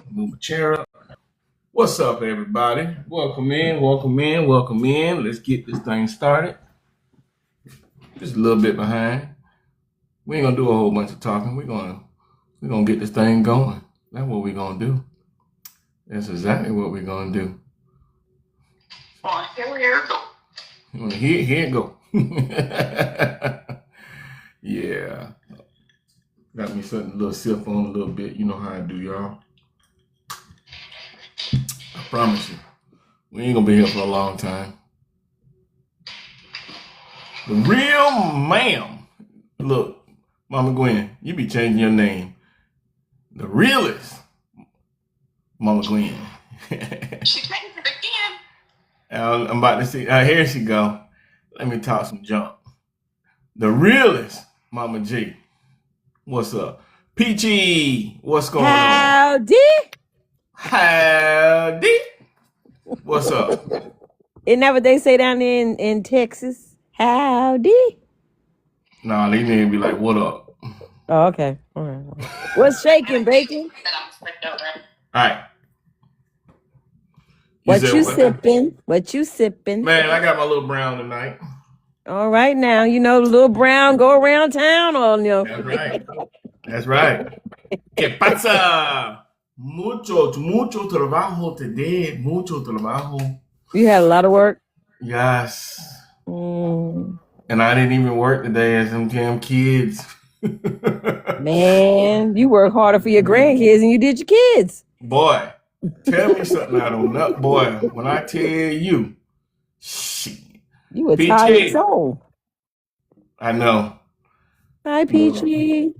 Move my chair up. What's up, everybody? Welcome in, welcome in, welcome in. Let's get this thing started. Just a little bit behind. We ain't gonna do a whole bunch of talking. We're gonna get this thing going. That's what we're gonna do. That's exactly what we're gonna do. Here we go. You wanna here it go. Yeah. Got me something a little sip on a little bit. You know how I do, y'all. I promise you. We ain't gonna be here for a long time. The real ma'am. Look, Mama Gwen, you be changing your name. The realest Mama Gwen. She changed it again. I'm about to see. Here she go. Let me talk some junk. The realest Mama G. What's up? Peachy, what's going Howdy. on? Howdy. What's up? Isn't that what they say down there in Texas? Howdy. Nah, they need to be like, what up? Oh, okay. All right. What's shaking, bacon? All right. What you sipping? What you sipping? Man, I got my little brown tonight. All right now, you know the little brown go around town on you. That's right. That's right. ¿Qué pasa? Mucho trabajo today. Mucho trabajo. You had a lot of work? Yes. And I didn't even work today as them damn kids. Man, you work harder for your grandkids than you did your kids. Boy, tell me something I don't know. Boy, when I tell you, shit. You a tired soul. I know. Hi, Peachy.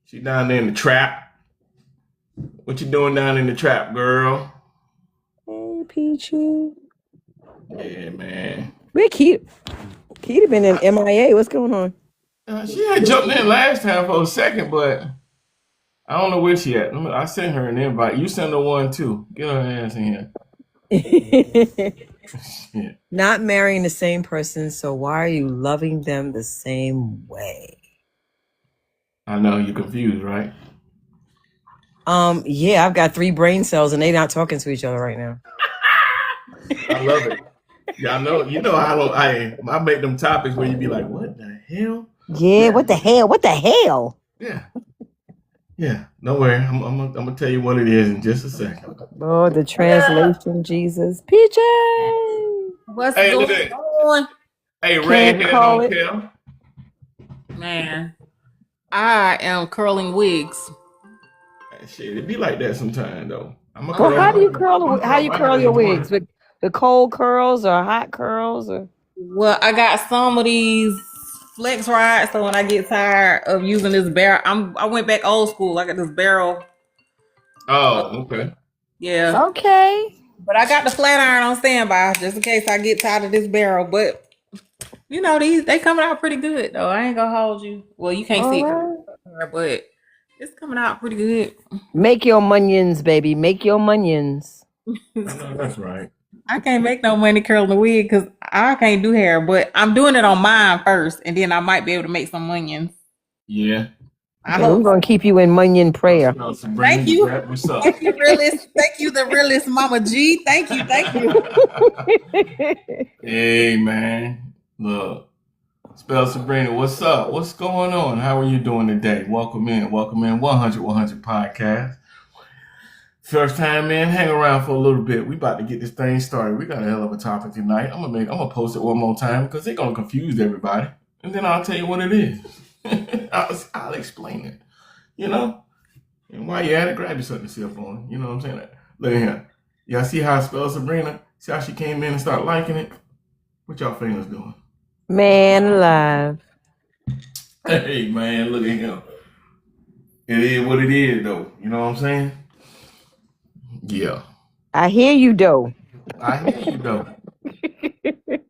She down there in the trap. What you doing down in the trap, girl? Hey, Peachy. Yeah, man. Where Keita? Keita been in MIA. What's going on? She had jumped in last time for a second, but I don't know where she at. I sent her an invite. You send her one too. Get her ass in here. Yeah. Not marrying the same person, so why are you loving them the same way? I know you're confused, right? Yeah, I've got 3 brain cells and they're not talking to each other right now. I love it. Yeah, I know. You know I make them topics where you be like, what the hell? Yeah, what the hell? What the hell? Yeah. Yeah. Don't worry. I'm gonna tell you what it is in just a second. Oh, the translation, Jesus. PJ. What's going on? Hey, redhead don't care. Man, I am curling wigs. Shit, it be like that sometimes though. Well, how do you curl your wigs? With the cold curls or hot curls or? Well, I got some of these flex rods, so when I get tired of using this barrel, I went back old school. I got this barrel. Oh, okay. Yeah. Okay. But I got the flat iron on standby just in case I get tired of this barrel. But you know, they coming out pretty good though. I ain't gonna hold you. Well, you can't see it, but it's coming out pretty good. Make your munions, baby. Make your munions. That's right. I can't make no money curling the wig because I can't do hair, but I'm doing it on mine first, and then I might be able to make some onions. Yeah. I'm gonna keep you in munion prayer. Thank you. Thank you, realist. Thank you, the realist Mama G. Thank you. Hey man. Look. Spell Sabrina, what's up? What's going on? How are you doing today? Welcome in 100 podcast. First time in, hang around for a little bit. We about to get this thing started. We got a hell of a topic tonight. I'm gonna post it one more time because they're gonna confuse everybody. And then I'll tell you what it is. I'll explain it. You know? And while you're at it, grab you something to sip on. You know what I'm saying? Look at here. Y'all see how I spell Sabrina? See how she came in and started liking it? What y'all fingers doing? Man alive. Hey man, look at him. It is what it is though. You know what I'm saying? Yeah. I hear you though.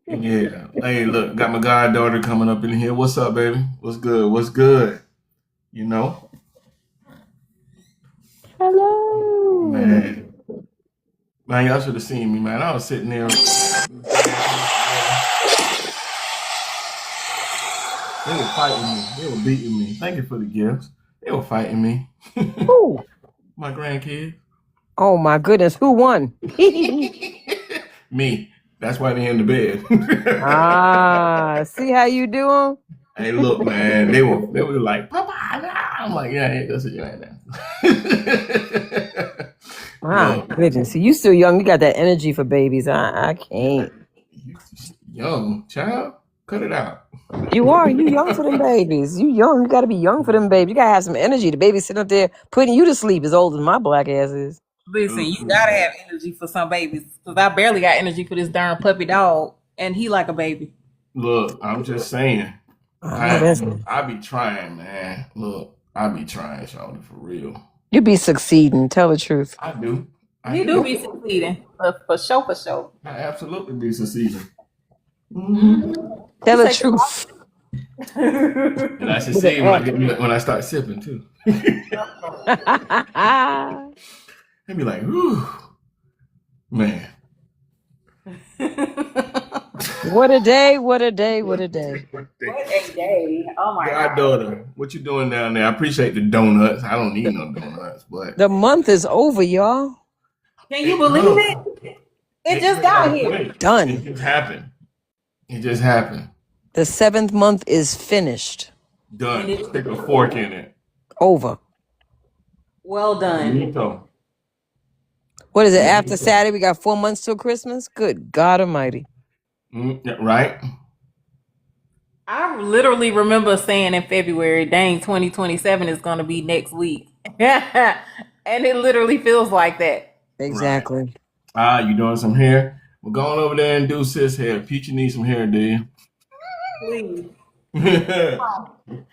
Yeah. Hey, look, got my goddaughter coming up in here. What's up, baby? What's good? You know? Hello. Man, y'all should have seen me, man. I was sitting there. They were fighting me. They were beating me. Thank you for the gifts. They were fighting me. Who? My grandkids. Oh my goodness, who won? Me. That's why they in the bed. See how you do 'em? Hey, look, man. They were like, Papa, nah. I'm like, yeah, that's it. You ain't that. My Look, goodness, see, you still young. You got that energy for babies. I can't. you young child, cut it out. You are. You young for them babies. You young. You got to be young for them babies. You got to have some energy. The baby sitting up there putting you to sleep as old as my black ass is. Listen, you gotta have energy for some babies. Cause I barely got energy for this darn puppy dog, and he like a baby. Look, I'm just saying. I be trying, man. Look, I be trying, Shawty, for real. You be succeeding. Tell the truth. I do. You do be succeeding. For sure, for sure. I absolutely be succeeding. Tell the truth. And I succeed when I start sipping too. I'd be like, whew, man. What a day, what a day, what a day. What a day. Oh my God. Goddaughter, what you doing down there? I appreciate the donuts. I don't need no donuts, but The month is over, y'all. Can you believe it? It just got here. Done. It just happened. It just happened. The 7th month is finished. Done. Stick a fork in it. Over. Well done. Finito. What is it? After Saturday, we got 4 months till Christmas? Good God Almighty. Right? I literally remember saying in February, dang, 2027 is going to be next week. And it literally feels like that. Exactly. Right. You doing some hair? We're going over there and do sis hair. Peachy needs some hair, do you? Please.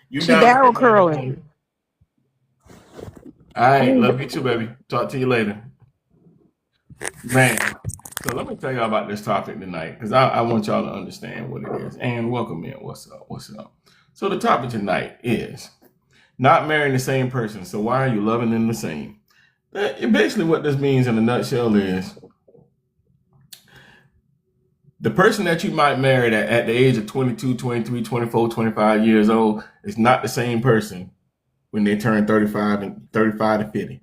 You She barrel curling. All right, love you too, baby. Talk to you later. Man, so let me tell y'all about this topic tonight because I want y'all to understand what it is. And welcome in. What's up? What's up? So the topic tonight is not marrying the same person. So why are you loving them the same? Basically what this means in a nutshell is the person that you might marry at the age of 22, 23, 24, 25 years old is not the same person when they turn 35 to 50.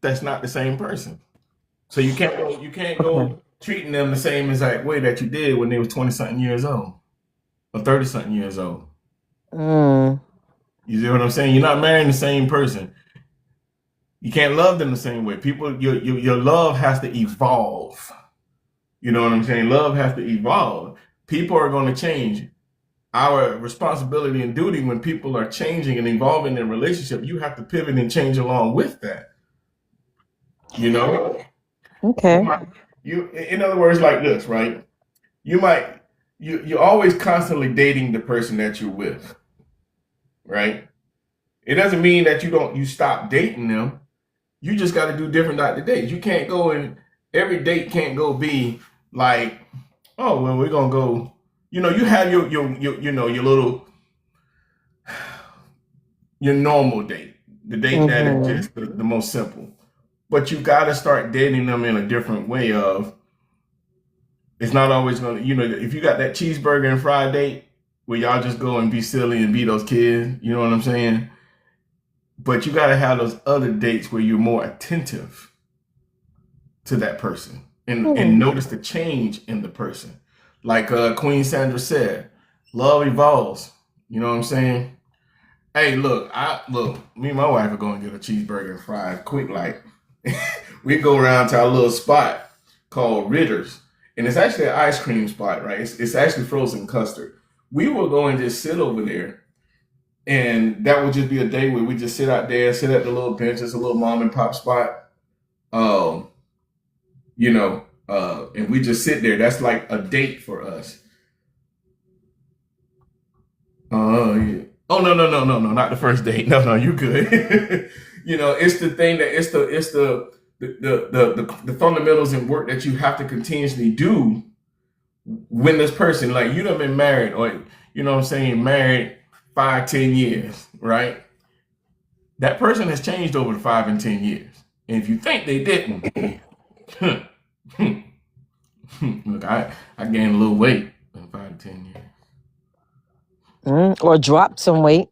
That's not the same person. So you can't go treating them the same exact way that you did when they were 20-something years old or 30-something years old. You see what I'm saying? You're not marrying the same person. You can't love them the same way. People, your love has to evolve. You know what I'm saying? Love has to evolve. People are going to change. Our responsibility and duty when people are changing and evolving in a relationship, you have to pivot and change along with that. You know? Okay. In other words, like this, right? You're always constantly dating the person that you're with, right? It doesn't mean that you stop dating them. You just got to do different type of dates. You can't go and every date can't go be like, oh, well, we're gonna go. You have your little your normal date, the date that is just the most simple. But you got to start dating them in a different way of, it's not always going to, if you got that cheeseburger and fried date where y'all just go and be silly and be those kids, you know what I'm saying? But you got to have those other dates where you're more attentive to that person and notice the change in the person. Like Queen Sandra said, love evolves. You know what I'm saying? Hey, look, me and my wife are going to get a cheeseburger and fries quick, like. We go around to our little spot called Ritter's, and it's actually an ice cream spot, right? It's actually frozen custard. We will go and just sit over there, and that would just be a day where we just sit out there, sit at the little bench. It's a little mom and pop spot, and we just sit there. That's like a date for us. Yeah. Oh no, not the first date. No, you good. It's the thing that it's the fundamentals and work that you have to continuously do when this person, like, you done been married, or married 5-10 years, right? That person has changed over the 5 and 10 years. And if you think they didn't, look, I gained a little weight in 5 to 10 years. Or dropped some weight.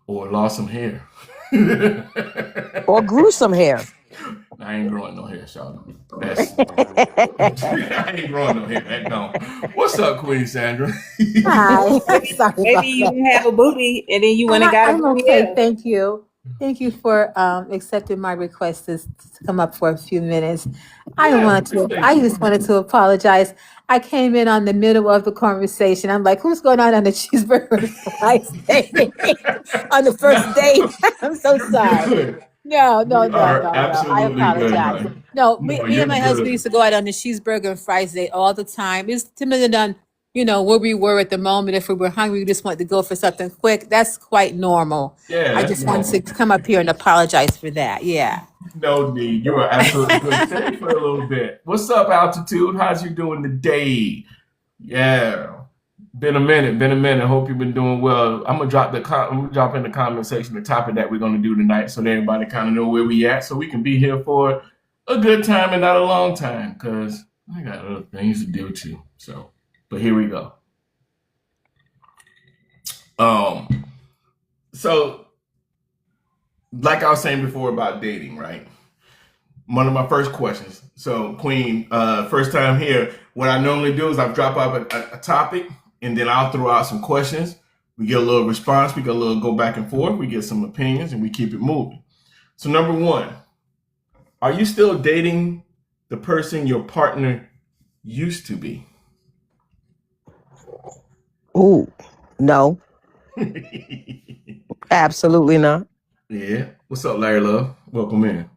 Or lost some hair. Or grew some hair. I ain't growing no hair, Shawty. I ain't growing no hair. That don't. What's up, Queen Sandra? Hi. Sorry Maybe about you that. didn't have a booty and then you went and got a I'm booty. okay. Yeah. Thank you. Thank you for accepting my request to come up for a few minutes. I just wanted to apologize. I came in on the middle of the conversation. I'm like, who's going on the cheeseburger and fries day on the first date? I'm so sorry. Good. No. You are I absolutely good, apologize. honey. No, No, me you're and my husband good. used to go out on the cheeseburger and fries day all the time. It's depending on, where we were at the moment. If we were hungry, we just wanted to go for something quick. That's quite normal. Yeah, I that's just wanted normal. to come up here and apologize for that. Yeah. No need. You are absolutely good. Stay for a little bit. What's up, Altitude? How's you doing today? Yeah. Been a minute. Hope you've been doing well. I'm gonna drop in the comment section the topic that we're gonna do tonight, so that everybody kind of know where we at, so we can be here for a good time and not a long time, because I got other things to do too. So, but here we go. So like I was saying before about dating, right? One of my first questions. So, Queen, first time here. What I normally do is I drop off a topic, and then I'll throw out some questions. We get a little response. We get a little go back and forth. We get some opinions, and we keep it moving. So, number one, are you still dating the person your partner used to be? Ooh, no, absolutely not. Yeah. What's up, Larry Love? Welcome in.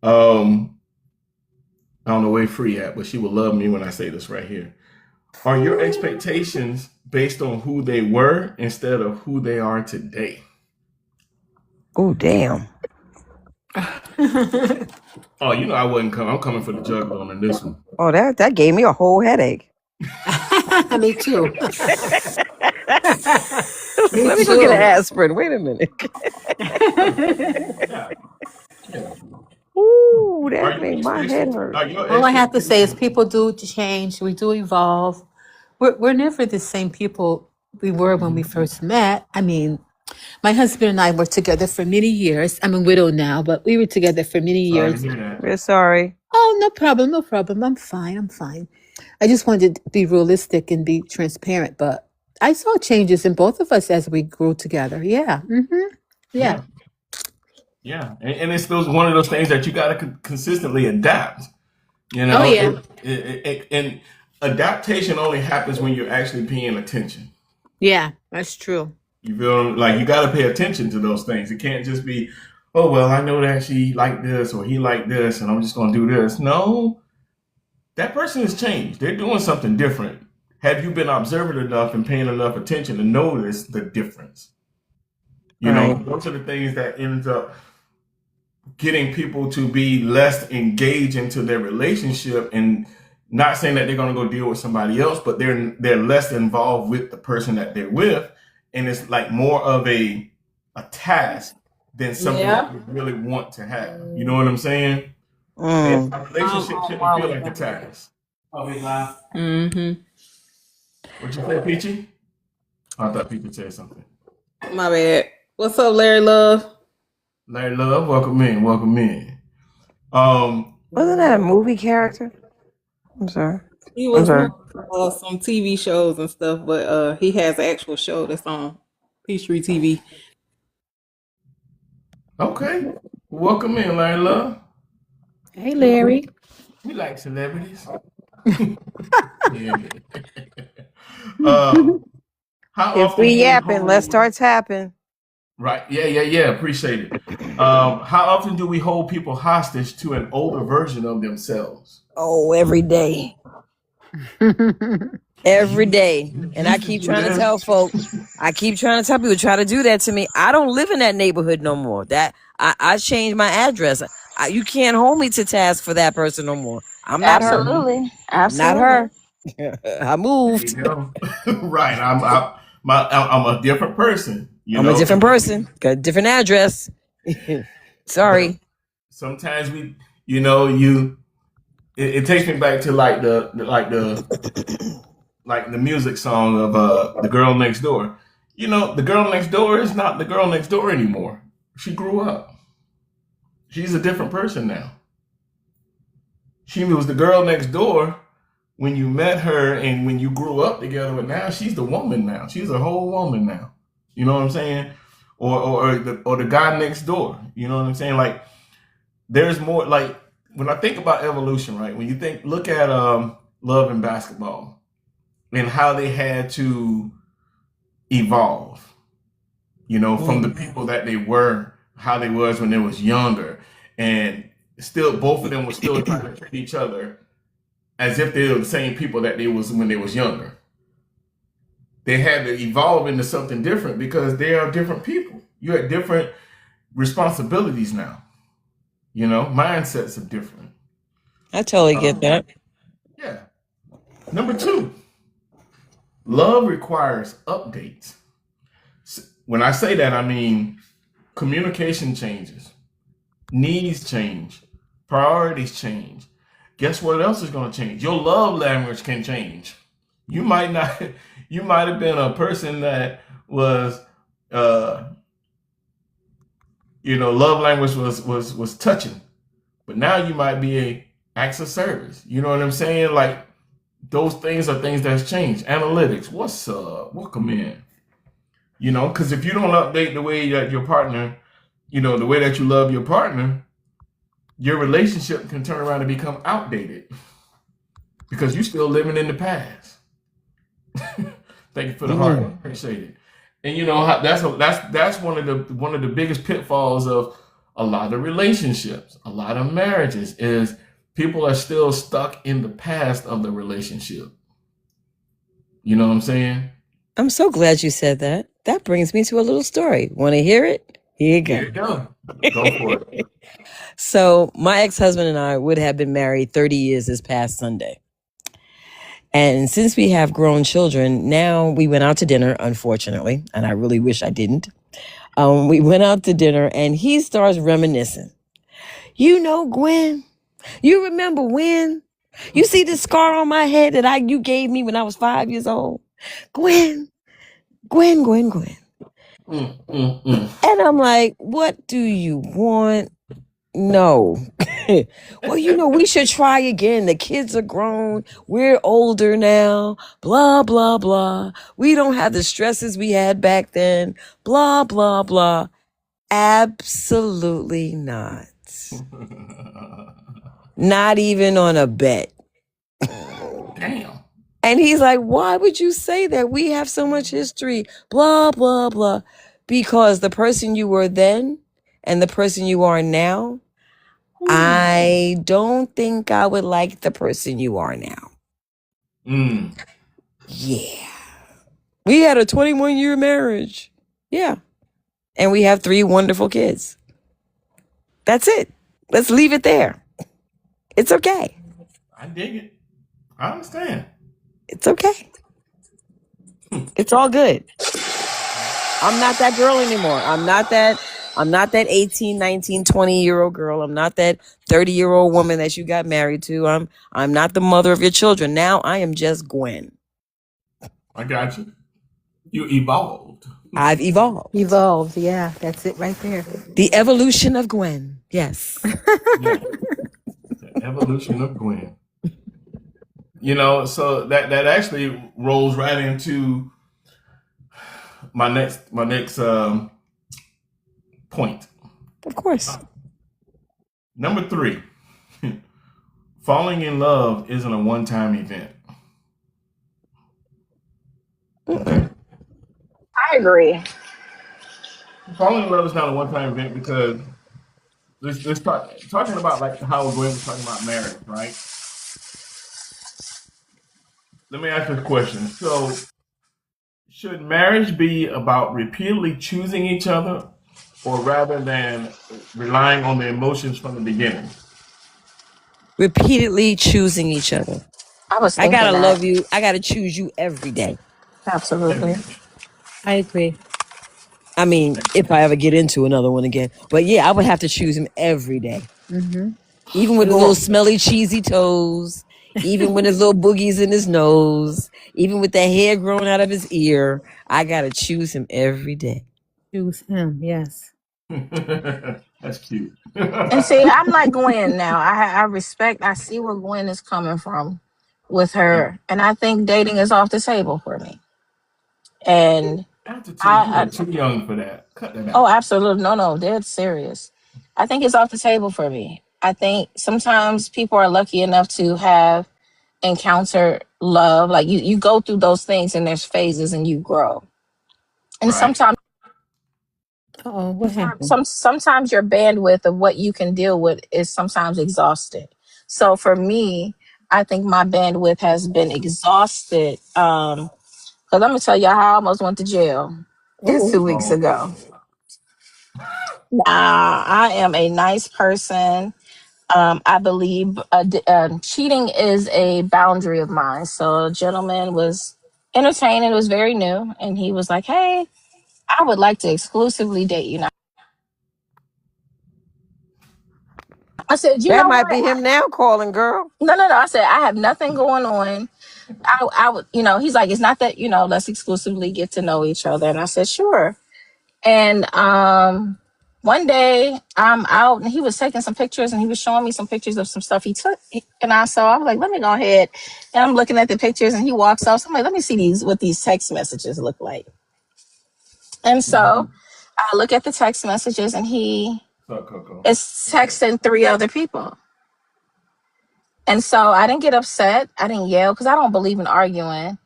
I don't know where Free at, but she will love me when I say this right here. Are your expectations based on who they were instead of who they are today? Ooh, damn. Oh, I wasn't coming. I'm coming for the juggler on this one. Oh, that gave me a whole headache. Me too. Let me go get an aspirin. Wait a minute. Yeah. Ooh, Are that your made my head hurt. All I have to say is people do change. We do evolve. We're never the same people we were when we first met. I mean, my husband and I were together for many years. I'm a widow now, but we were together for many Sorry to years. hear that. We're sorry. Oh, no problem. I'm fine. I just wanted to be realistic and be transparent, but I saw changes in both of us as we grew together. Yeah. Yeah. Yeah. And it's one of those things that you got to consistently adapt. Oh, yeah. And adaptation only happens when you're actually paying attention. Yeah, that's true. You feel like you got to pay attention to those things. It can't just be, oh, well, I know that she liked this or he liked this and I'm just going to do this. No, that person has changed. They're doing something different. Have you been observant enough and paying enough attention to notice the difference? Right. Those are the things that ends up getting people to be less engaged into their relationship, and not saying that they're going to go deal with somebody else, but they're less involved with the person that they're with, and it's like more of a task than something that you really want to have. You know what I'm saying? And a relationship shouldn't feel like a task. Mm-hmm. What'd you say, Peachy? I thought Peachy said something. My bad. What's up, Larry Love? Larry Love, welcome in. Wasn't that a movie character? I'm sorry. He was Okay. on some TV shows and stuff, but he has an actual show that's on Peachtree TV. Okay. Welcome in, Larry Love. Hey, Larry. We like celebrities. How If often we do yapping, let's start tapping. Right. Yeah. Appreciate it. How often do we hold people hostage to an older version of themselves? Oh, every day. Every day. And I keep trying to tell folks, people try to do that to me. I don't live in that neighborhood no more. That I changed my address. You can't hold me to task for that person no more. I'm not her. Not her. I moved. There you go. Right. I'm a different person. I'm a different person. Got a different address. Sorry. Sometimes it takes me back to like the music song of The Girl Next Door. The girl next door is not the girl next door anymore. She grew up. She's a different person now. She was the girl next door when you met her and when you grew up together, but now she's the woman now. She's a whole woman now. You know what I'm saying? Or the guy next door. You know what I'm saying? Like, there's more. Like, when I think about evolution, right? When you look at Love and Basketball and how they had to evolve, you know, from the people that they were, how they was when they was younger, and still both of them were still trying to treat each other as if they were the same people that they was when they was younger. They had to evolve into something different because they are different people. You had different responsibilities now. You know, mindsets are different. I totally get that. Yeah. Number 2, love requires updates. When I say that, I mean communication changes, needs change, priorities change. Guess what else is going to change? Your love language can change. You might have been a person that was, love language was touching, but now you might be a acts of service. You know what I'm saying? Like, those things are things that's changed. Analytics, what's up? Welcome in. You know, because if you don't update the way that your partner, the way that you love your partner, your relationship can turn around and become outdated because you're still living in the past. Thank you for the heart. Appreciate it. And that's one of the biggest pitfalls of a lot of relationships, a lot of marriages, is people are still stuck in the past of the relationship. You know what I'm saying? I'm so glad you said that. That brings me to a little story. Want to hear it? Here you go. Here you go. Go for it. So my ex-husband and I would have been married 30 years this past Sunday. And since we have grown children, now we went out to dinner, unfortunately, and I really wish I didn't. We went out to dinner and he starts reminiscing. You know, Gwen, you remember when? You see this scar on my head that you gave me when I was 5 years old? Gwen. And I'm like, what do you want? No. Well, we should try again. The kids are grown. We're older now. Blah, blah, blah. We don't have the stresses we had back then. Blah, blah, blah. Absolutely not. Not even on a bet. Damn. And he's like, why would you say that? We have so much history. Blah, blah, blah. Because the person you were then and the person you are now, I don't think I would like the person you are now. Yeah. We had a 21-year marriage. Yeah. And we have 3 wonderful kids. That's it. Let's leave it there. It's okay. I dig it. I understand. It's okay. It's all good. I'm not that girl anymore. I'm not that 18, 19, 20-year-old girl. I'm not that 30-year-old woman that you got married to. I'm not the mother of your children. Now I am just Gwen. I got you. You evolved. I've evolved. Evolved, yeah, that's it right there. The evolution of Gwen. Yes. Yeah. The evolution of Gwen. So that actually rolls right into my next point. Of course. Number 3, falling in love isn't a one-time event. Okay. I agree. Falling in love is not a one-time event because let's talking about like how Gwen was talking about marriage, right? Let me ask this question. So, should marriage be about repeatedly choosing each other, or rather than relying on the emotions from the beginning? Repeatedly choosing each other. I gotta love you. I gotta choose you every day. Absolutely. I agree. I mean, if I ever get into another one again. But yeah, I would have to choose him every day. Even with the little smelly, cheesy toes, even with his little boogies in his nose, even with the hair growing out of his ear, I gotta choose him every day. Choose him, yes. That's cute. And see, I'm like Gwen now. I see where Gwen is coming from with her, and I think dating is off the table for me. And After two, you I are too young for that. Cut that oh, out. absolutely, no, dead serious. I think it's off the table for me. I think sometimes people are lucky enough to have encountered love. Like you go through those things, and there's phases, and you grow. And Right. Oh, what happened? sometimes your bandwidth of what you can deal with is sometimes exhausted. So for me, I think my bandwidth has been exhausted. Because I'm gonna tell you how I almost went to jail Ooh. 2 weeks Oh, ago. Nah, I am a nice person. I believe cheating is a boundary of mine. So a gentleman was entertaining. It was very new, and he was like, "Hey, I would like to exclusively date you now." I said, "You That know might what? be him now calling, girl. No. I said, I have nothing going on. I would, he's like, it's not that, let's exclusively get to know each other." And I said, sure. And one day I'm out and he was taking some pictures and he was showing me some pictures of some stuff he took. And I was like, let me go ahead. And I'm looking at the pictures and he walks off. So I'm like, let me see what these text messages look like. And so I look at the text messages and he what's up, Coco? is texting 3 other people. And so I didn't get upset. I didn't yell because I don't believe in arguing.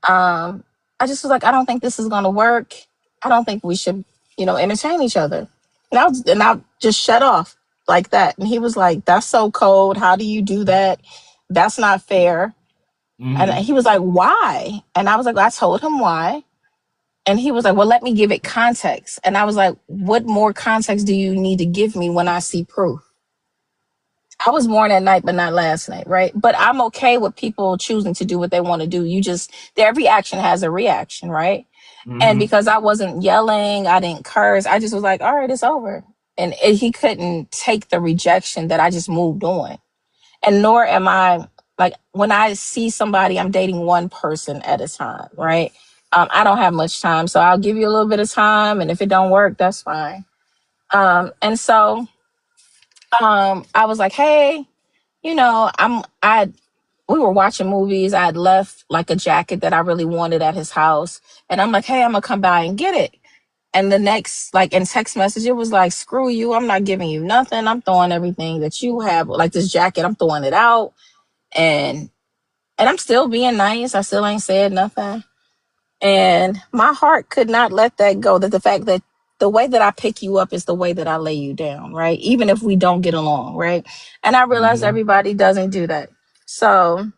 I just was like, I don't think this is going to work. I don't think we should, entertain each other. And I just shut off like that. And he was like, that's so cold. How do you do that? That's not fair. And Mm-hmm. he was like, why? And I was like, I told him why. And he was like, well, let me give it context. And I was like, what more context do you need to give me when I see proof? I was born at night, but not last night, right? But I'm okay with people choosing to do what they want to do. Every action has a reaction, right? And Mm-hmm. because I wasn't yelling, I didn't curse, I just was like, all right, it's over. And he couldn't take the rejection that I just moved on. And nor am I, like, when I see somebody, I'm dating one person at a time, right? I don't have much time. So I'll give you a little bit of time. And if it don't work, that's fine. And so I was like, hey, we were watching movies. I had left like a jacket that I really wanted at his house. And I'm like, hey, I'm gonna come by and get it. And the next, like in text message, it was like, screw you. I'm not giving you nothing. I'm throwing everything that you have, like this jacket, I'm throwing it out. And I'm still being nice. I still ain't said nothing. And my heart could not let that go. That the fact that the way that I pick you up is the way that I lay you down, right? Even if we don't get along, right? And I realized Mm-hmm. everybody doesn't do that. So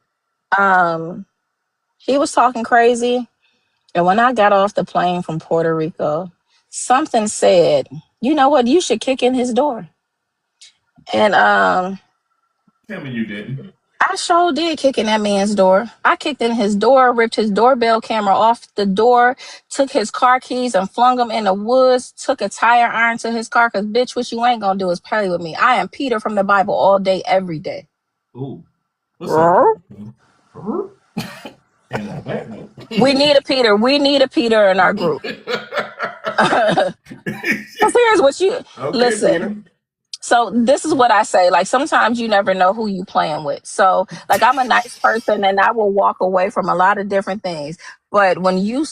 he was talking crazy. And when I got off the plane from Puerto Rico, something said, you know what, you should kick in his door. And Tell me you didn't. I sure did kick in that man's door. I kicked in his door, ripped his doorbell camera off the door, took his car keys and flung them in the woods, took a tire iron to his car, because bitch, what you ain't gonna do is play with me. I am Peter from the Bible all day, every day. Ooh. What's up, Coco? And on that note. We need a Peter. We need a Peter in our group. Because here's what you Okay, listen. Peter. So this is what I say. Like, sometimes you never know who you playing with. So like, I'm a nice person and I will walk away from a lot of different things. But when you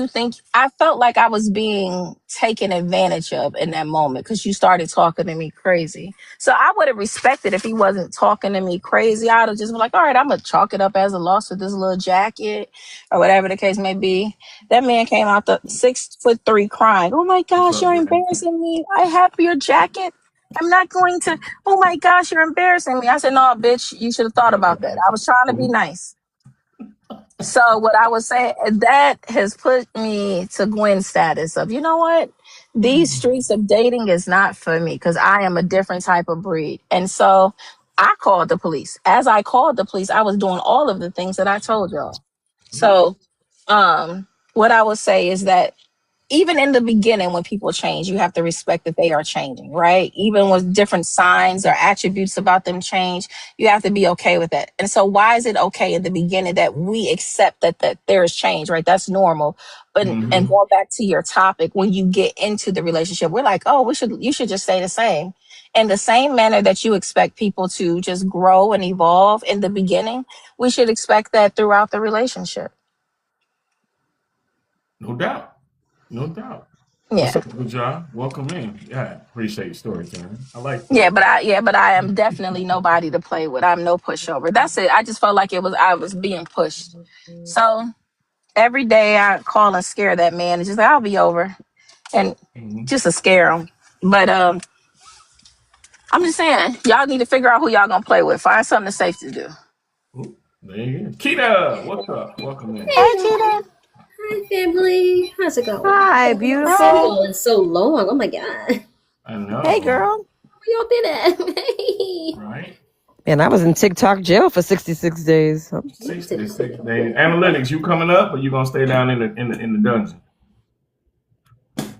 think, I felt like I was being taken advantage of in that moment because you started talking to me crazy. So I would have respected if he wasn't talking to me crazy. I'd have just been like, all right, I'm gonna chalk it up as a loss of this little jacket or whatever the case may be. That man came out the 6'3" crying. Oh my What's gosh, up, you're man? embarrassing me. I have your jacket. I'm not going to, oh my gosh, you're embarrassing me. I said, no, bitch, you should have thought What's up, about that. man? I was trying to be nice. So what I was saying, that has put me to Gwen status of, you know what? These streets of dating is not for me because I am a different type of breed. And so I called the police. As I called the police, I was doing all of the things that I told y'all. So what I would say is that even in the beginning, when people change, you have to respect that they are changing, right? Even with different signs or attributes about them change, you have to be okay with that. And so why is it okay in the beginning that we accept that there is change, right? That's normal. But and Mm-hmm. going back to your topic, when you get into the relationship, we're like, oh, you should just stay the same. In the same manner that you expect people to just grow and evolve in the beginning, we should expect that throughout the relationship. No doubt. No doubt. What's Yeah. up, good job? Welcome in. Yeah, appreciate your story, Karen. I like that. Yeah, but I am definitely nobody to play with. I'm no pushover. That's it. I just felt like I was being pushed. So every day I call and scare that man and just like, I'll be over. And Mm-hmm. just to scare him. But I'm just saying, y'all need to figure out who y'all gonna play with. Find something safe to do. Ooh, there you go. Keita, what's up? Welcome in. Hey, Hey, Cheetah. hi family. How's it going? Hi, It's been beautiful. so long. Oh my god. I know. Hey, girl. Where y'all been at? Hey. Right? Man, I was in TikTok jail for 66 days. 66 days. Analytics, you coming up or you gonna stay down in the dungeon?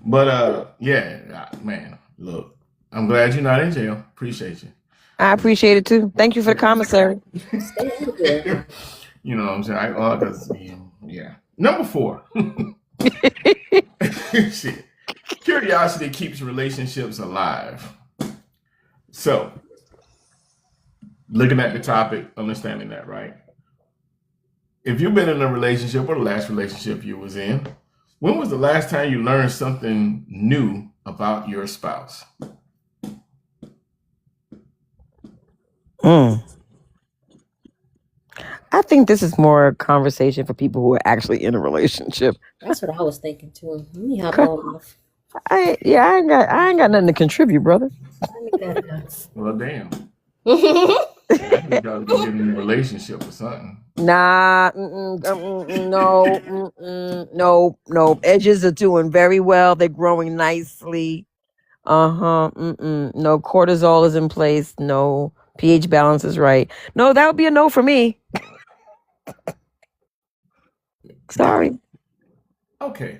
But yeah, man, look, I'm glad you're not in jail. Appreciate you. I appreciate it too. Thank you for the commissary. Stay out there. You know what I'm saying? Cause, yeah. Number 4. Shit. Curiosity keeps relationships alive. So, looking at the topic, understanding that, right? If you've been in a relationship or the last relationship you was in, when was the last time you learned something new about your spouse? Mm. I think this is more a conversation for people who are actually in a relationship. That's what I was thinking too. Let me hop Okay. off. I ain't got nothing to contribute, brother. Let me get off. Well, damn. I think you gotta be getting in a relationship or something. Nah, no. Edges are doing very well. They're growing nicely. No, cortisol is in place. No, pH balance is right. No, that would be a no for me. Sorry. Okay.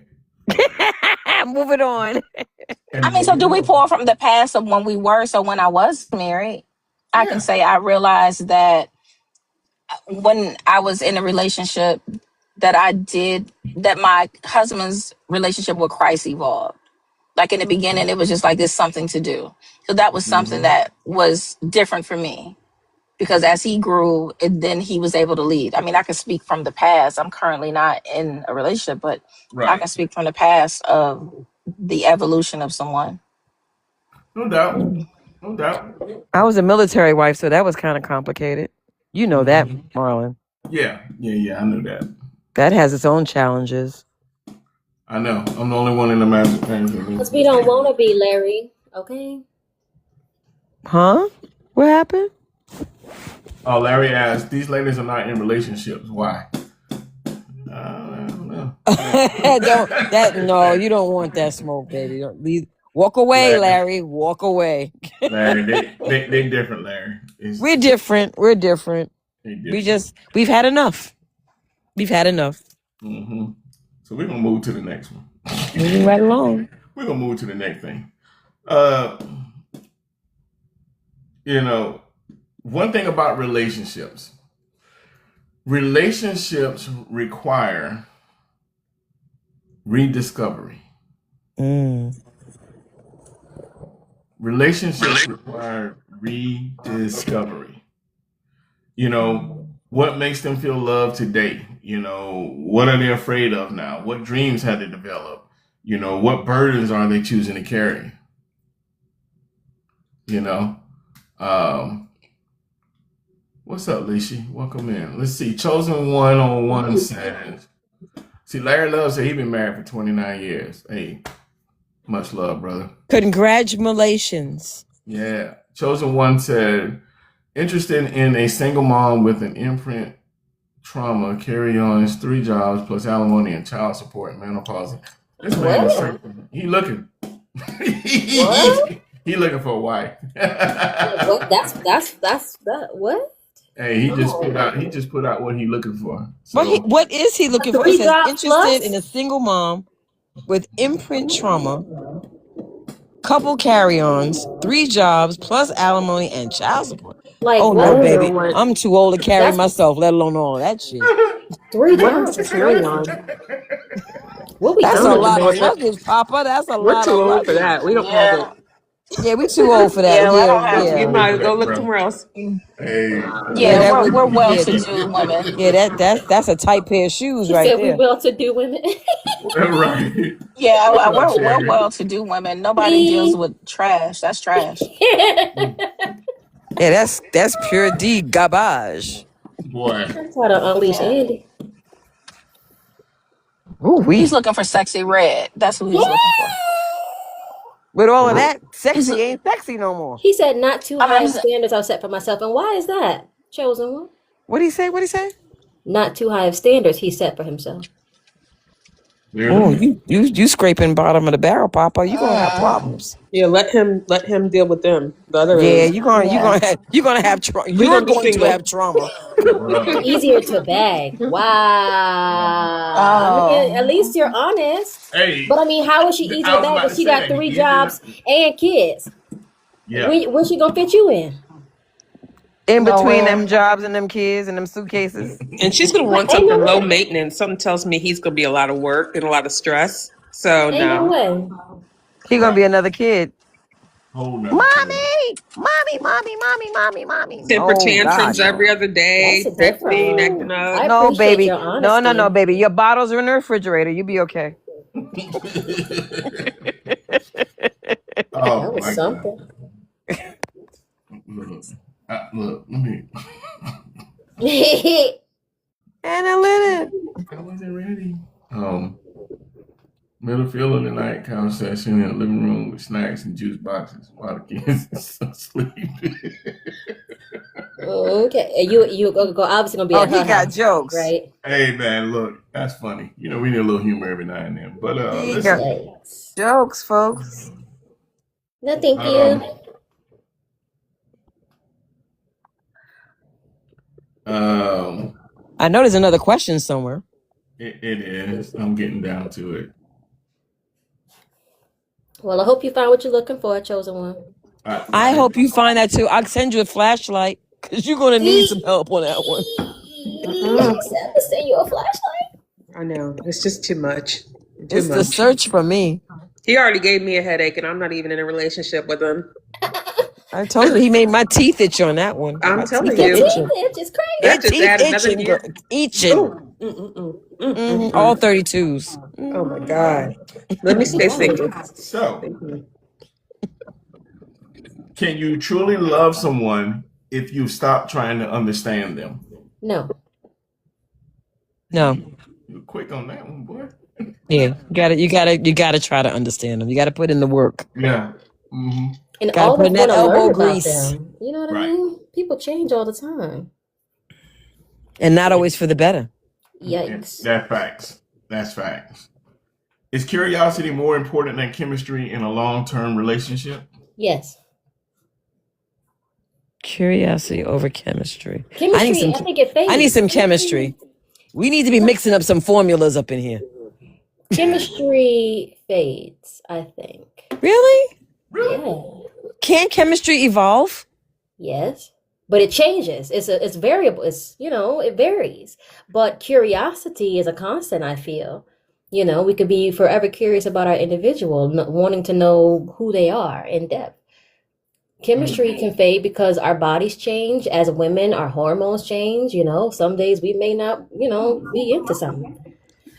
Moving on. I mean, so do we pull from the past of when we were? So when I was married, I can Yeah. say I realized that when I was in a relationship that my husband's relationship with Christ evolved. Like in the beginning, it was just like this something to do. So that was something Mm-hmm. that was different for me because as he grew, then he was able to lead. I mean, I can speak from the past. I'm currently not in a relationship, but I Right. can speak from the past of the evolution of someone. No doubt. No doubt. I was a military wife, so that was kind of complicated. You know that, Marlon. Yeah. I knew that. That has its own challenges. I know. I'm the only one in the master family. Because we don't want to be Larry. Okay. Huh? What happened? Oh, Larry asked, these ladies are not in relationships. Why? I don't know. No, you don't want that smoke, baby. Don't leave. Walk away, Larry. Walk away. Larry, they different, Larry. We're different. We're different. They different. We've had enough. We've had enough. Mm-hmm. So we're gonna move to the next one. Moving right along. We're gonna move to the next thing. One thing about relationships require rediscovery. Relationships require rediscovery. What makes them feel loved today? What are they afraid of now? What dreams have they developed? What burdens are they choosing to carry? What's up, Lishi? Welcome in. Let's see. Chosen 101 says, see, Larry Love said he's been married for 29 years. Hey, much love, brother. Congratulations. Yeah. Chosen 1 said, interested in a single mom with an imprint trauma, carry on his 3 jobs plus alimony and child support and menopause. This man is certain. He looking. He looking for a wife. What? That's that. What? Hey, he just put out what he looking for. So, What is he looking for? He says interested in a single mom with imprint trauma, couple carry-ons, 3 jobs, plus alimony and child support. Like Oh I no, what? don't know baby. what I'm too old to carry That's myself, let alone all that shit. 3 what is jobs. the That's carry crazy. on. What we That's I a don't doing? even lot know of what that. luggage, Papa. That's a We're lot too of old for luggage. that. We don't have it. Yeah. Yeah, we too old for that. Yeah, I Yeah, don't have You yeah. might For go that, look bro. somewhere else. Hey, Yeah, Yeah, that we're would we're well yeah, to do women. yeah, that's a tight pair of shoes She right said we there. well-to-do women. right. Yeah, What's up, we're Cherry? well to do women. Nobody deals See? with trash. That's trash. Yeah, that's pure D garbage. Boy. Try to unleash Yeah. Andy. Ooh He's wee. looking for sexy red. That's who he's looking for. With all of that, He's sexy ain't sexy no more. He said not too I mean, high I'm of just, standards I'll set for myself. And why is that? Chosen one. What'd he say? What'd he say? Not too high of standards he set for himself. Oh, Really? you scraping bottom of the barrel, Papa. You gonna have uh, problems. Yeah, let him deal with them. The other Yeah, ones. yeah. you're gonna have We're you're gonna be going to single. have trauma. Wow. Easier to bag. Wow. I mean, at least Oh, you're honest. Hey, But I mean, how is she easy I to was bag about if to she say got that. 3 Easy jobs enough. and kids? Yeah. Where's she gonna fit you in? In between nowhere. them jobs and them kids and them suitcases. And she's gonna want Ain't no something low way. maintenance. Something tells me he's gonna be a lot of work and a lot of stress. So Ain't no no. way. He gonna be Right. another kid. Whole nother kid. Mommy. Temper Oh God, tantrums every no. other That's day, a different texting, one. acting I up. No, appreciate your baby. No, honesty. baby. Your bottles are in the refrigerator. You be okay. Oh That was my God. something. Look, let me. Anna Lennon. I wasn't ready. Middle field of the night conversation in the living room with snacks and juice boxes while the kids is asleep. Okay. You obviously gonna be Oh, at he her got house, jokes. right? Hey man, look, that's funny. You know, we need a little humor every now and then. But He listen, got Yikes. jokes, folks. No, thank you. I know there's another question somewhere. it is. I'm getting down to it. Well, I hope you find what you're looking for, chosen one. I hope you find that too. I'll send you a flashlight because you're gonna need some help on that one. Send you a flashlight. I know. It's just too much. It's the search for me. He already gave me a headache and I'm not even in a relationship with him. I told you he made my teeth itch on that one. I'm My telling teeth you. itching. It's just crazy. That just Teeth added another itching, year. girl. Itching. All 32s. Oh my God. Let me stay single. So, can you truly love someone if you stop trying to understand them? No. No. You're quick on that one, boy. Yeah. You gotta try to understand them. You gotta put in the work. Yeah. Mm-hmm. And Gotta always put in that want to learn elbow about grease. them. You know what Right. I mean? People change all the time. And not always for the better. Yikes. That's facts. That's facts. Is curiosity more important than chemistry in a long-term relationship? Yes. Curiosity over chemistry. Chemistry, I think it fades. I need some chemistry. We need to be mixing up some formulas up in here. Chemistry fades, I think. Really? Yeah. Can chemistry evolve? Yes. But it changes. It's variable. It varies. But curiosity is a constant, I feel. We could be forever curious about our individual, wanting to know who they are in depth. Chemistry can fade because our bodies change. As women, our hormones change. Some days we may not, be into something.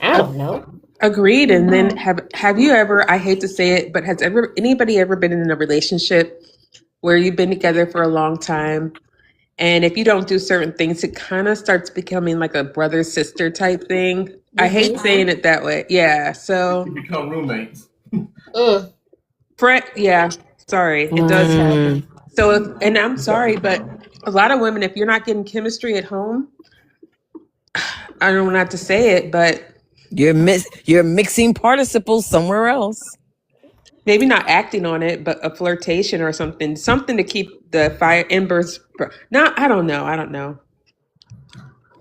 I don't know. Agreed. And then have you ever, I hate to say it, but has anybody ever been in a relationship where you've been together for a long time, and if you don't do certain things, it kind of starts becoming like a brother-sister type thing? I hate saying it that way. Yeah. So You become roommates. yeah, sorry. It does happen. So, and I'm sorry, but a lot of women, if you're not getting chemistry at home, I don't know how to say it, but You're mixing participles somewhere else. maybe not acting on it, but a flirtation or something to keep the fire embers. I don't know. I don't know.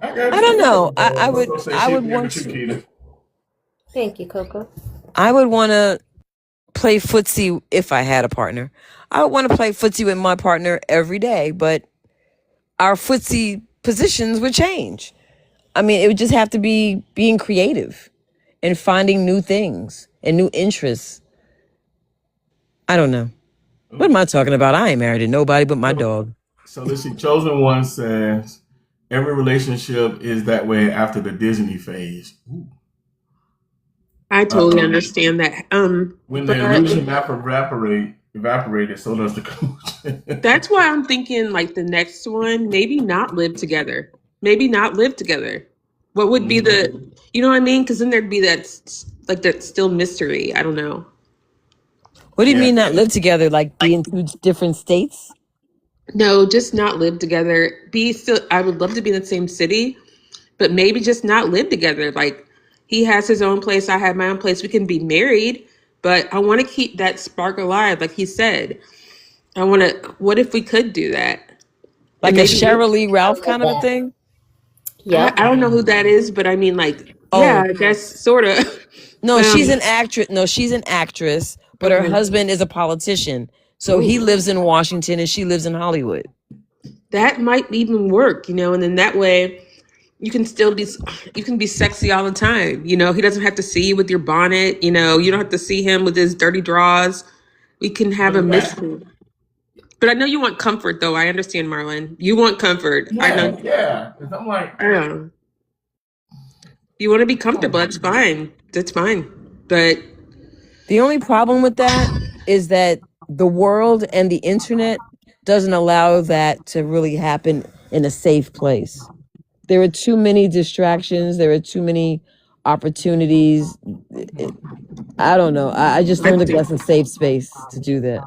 I would want to. to. Thank you, Coco. I would want to play footsie if I had a partner. I would want to play footsie with my partner every day, but our footsie positions would change. I mean, it would just have to be being creative and finding new things and new interests. I don't know. What am I talking about? I ain't married to nobody but my dog. So let's see. Chosen One says every relationship is that way after the Disney phase. Ooh. I totally understand that. When the illusion evaporated, so does the conclusion. That's why I'm thinking like the next one, maybe not live together. Maybe not live together. What would be the, you know what I mean? Because then there'd be that still mystery. I don't know. What do you mean not live together? Like be in two different states? No, just not live together. I would love to be in the same city, but maybe just not live together. Like he has his own place, I have my own place. We can be married, but I want to keep that spark alive, like he said. What if we could do that? Like a Cheryl Lee Ralph kind of a thing? Yeah. I don't know who that is, but I mean, like, yeah, I guess sort of. No, she's an actress. No, she's an actress, but her husband is a politician. So he lives in Washington and she lives in Hollywood. That might even work, and then that way you can be sexy all the time. He doesn't have to see you with your bonnet. You don't have to see him with his dirty drawers. We can have a mystery. But I know you want comfort, though. I understand, Marlon. You want comfort. Yeah, I know. Yeah. 'Cause I'm like, you want to be comfortable. That's fine. That's fine. But the only problem with that is that the world and the internet doesn't allow that to really happen in a safe place. There are too many distractions. There are too many opportunities. I don't know. I just don't think that's a safe space to do that.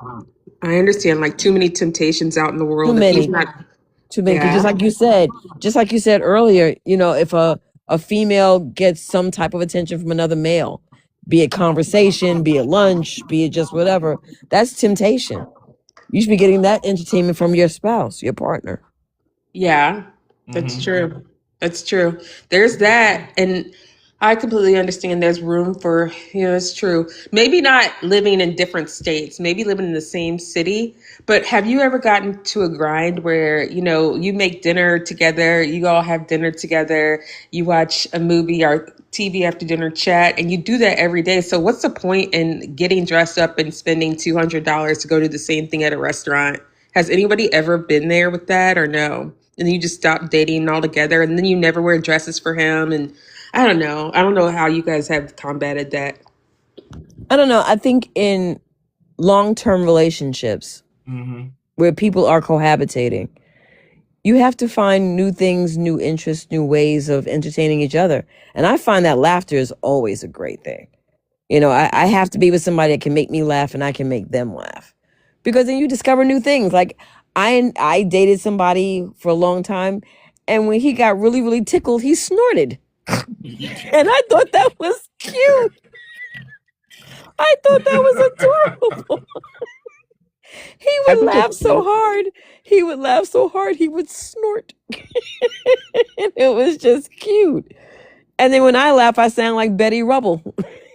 I understand, like too many temptations out in the world. Too many. Yeah. Just like you said earlier, if a female gets some type of attention from another male, be it conversation, be it lunch, be it just whatever, that's temptation. You should be getting that entertainment from your spouse, your partner. Yeah, that's true. That's true. There's that. And I completely understand there's room for, it's true. Maybe not living in different states, maybe living in the same city. But have you ever gotten to a grind where, you make dinner together, you all have dinner together, you watch a movie or TV after dinner chat, and you do that every day. So what's the point in getting dressed up and spending $200 to go do the same thing at a restaurant? Has anybody ever been there with that or no? And then you just stop dating altogether and then you never wear dresses for him. And I don't know. I don't know how you guys have combated that. I don't know. I think in long-term relationships where people are cohabitating, you have to find new things, new interests, new ways of entertaining each other. And I find that laughter is always a great thing. I have to be with somebody that can make me laugh and I can make them laugh. Because then you discover new things. Like I dated somebody for a long time, and when he got really, really tickled, he snorted. And I thought that was cute. I thought that was adorable. He would laugh so hard. He would snort. And it was just cute. And then when I laugh, I sound like Betty Rubble.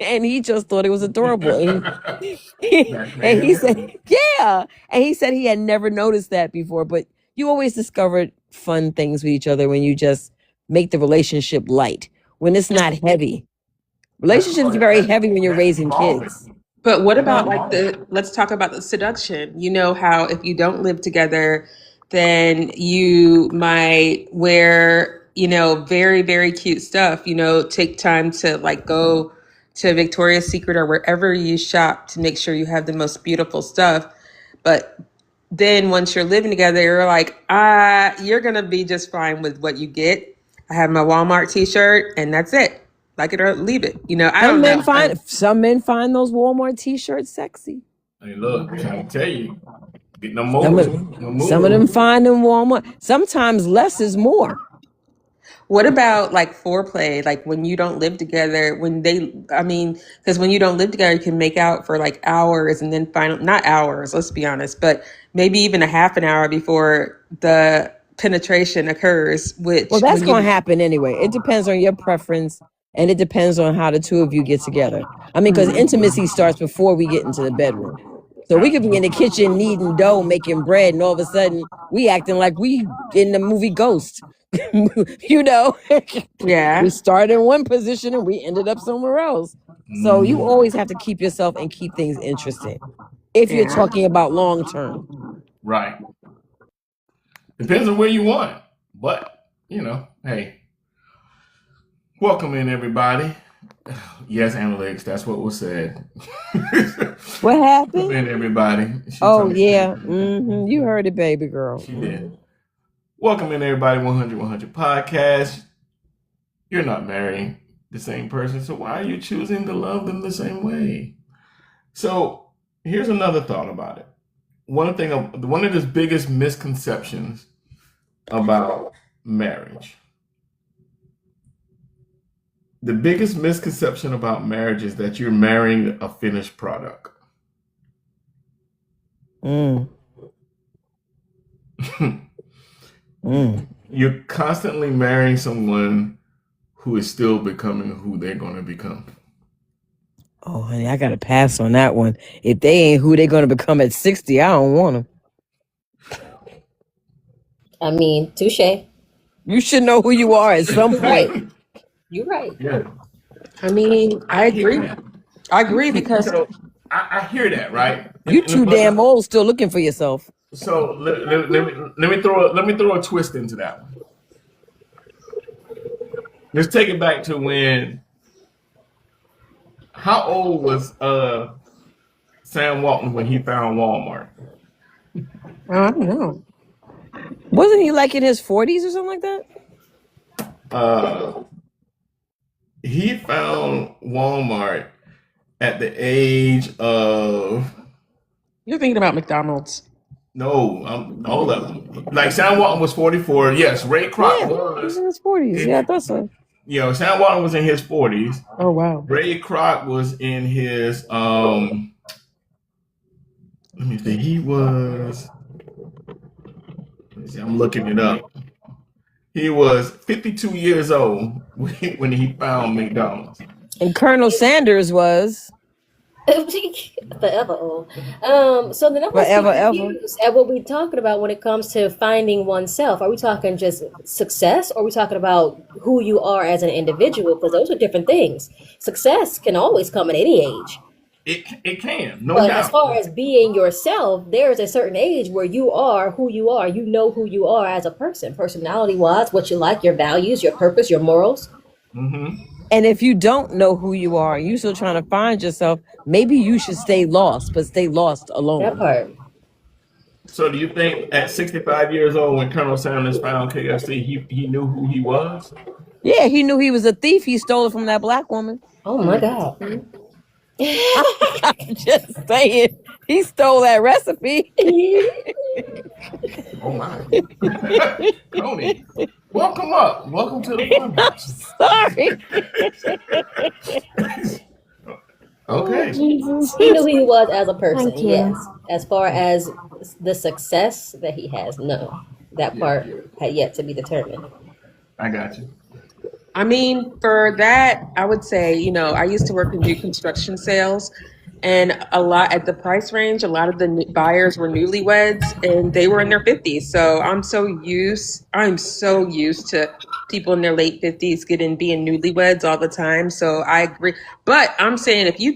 And he just thought it was adorable. And he said, yeah. And he said he had never noticed that before. But you always discovered fun things with each other when you just make the relationship light, when it's not heavy. Relationships are very heavy when you're raising kids. But what about let's talk about the seduction. You know how if you don't live together, then you might wear, very, very cute stuff, take time to go to Victoria's Secret or wherever you shop to make sure you have the most beautiful stuff. But then once you're living together, you're like, you're going to be just fine with what you get. I have my Walmart t-shirt and that's it. Like it or leave it. I don't know. Some men find those Walmart t-shirts sexy. Hey, look, I'm trying to tell you. Get no more. Some of them find them Walmart. Sometimes less is more. What about foreplay? Like when you don't live together, because when you don't live together, you can make out for hours and then not hours, let's be honest, but maybe even a half an hour before the penetration occurs, well, that's going to happen anyway. It depends on your preference And it depends on how the two of you get together. I mean, because intimacy starts before we get into the bedroom. So we could be in the kitchen kneading dough, making bread, and all of a sudden we acting like we in the movie Ghost. You know, Yeah. we started in one position and we ended up somewhere else. So you always have to keep yourself and keep things interesting if you're Yeah. talking about long term. Right. Depends on where you want. But, you know, hey. Welcome in, everybody. Yes, analytics, that's what was said. What Welcome happened? in, everybody. She Oh, told me. yeah. You heard it, baby girl. She did. Welcome in, everybody. 100 podcast. You're not marrying the same person, so why are you choosing to love them the same way? So here's another thought about it. One of the biggest misconceptions about marriage. The biggest misconception about marriage is that you're marrying a finished product. Mm. Mm. You're constantly marrying someone who is still becoming who they're going to become. Oh, honey, I got to pass on that one. If they ain't who they're going to become at 60, I don't want them. I mean, touche. You should know who you are at some Right. point. You're right. Yeah. I mean, I agree. I agree because So I hear that, right? You too damn old still looking for yourself. So let me throw a twist into that one. Let's take it back to when. How old was Sam Walton when he found Walmart? I don't know. Wasn't he like in his 40s or something like that? He found Walmart at the age of. You're thinking about McDonald's. No, hold up. Like Sam Walton was 44. Yes, Ray Kroc Yeah, he was in his 40s. Yeah, I thought so. You know, Sam Walton was in his 40s. Oh wow. Ray Kroc was in his let me see. He was. Let me see, I'm looking it up. He was 52 years old when he found McDonald's. And Colonel Sanders was Forever old. So then I'm forever, ever. confused at what we're talking about when it comes to finding oneself. Are we talking just success, or are we talking about who you are as an individual? Because those are different things. Success can always come at any age. It can, no But doubt. as far as being yourself, there's a certain age where you are who you are. You know who you are as a person, personality-wise, what you like, your values, your purpose, your morals. Mm-hmm. And if you don't know who you are, you still trying to find yourself, maybe you should stay lost, but stay lost That alone. part. So do you think at 65 years old when Colonel Sanders found KFC, he knew who he was? Yeah, he knew he was a thief. He stole it from that black woman. Oh my God. I'm just saying, he stole that recipe. Oh my. Coney, welcome up. Welcome to the podcast. Sorry. Okay. Jesus. He knew who he was as a person, Thank you. yes. As far as the success that he has, no. That part had yet to be determined. I got you. I mean, for that, I would say, you know, I used to work in new construction sales, and a lot at the price range, a lot of the buyers were newlyweds and they were in their 50s. So I'm so used to people in their late 50s being newlyweds all the time. So I agree. But I'm saying if you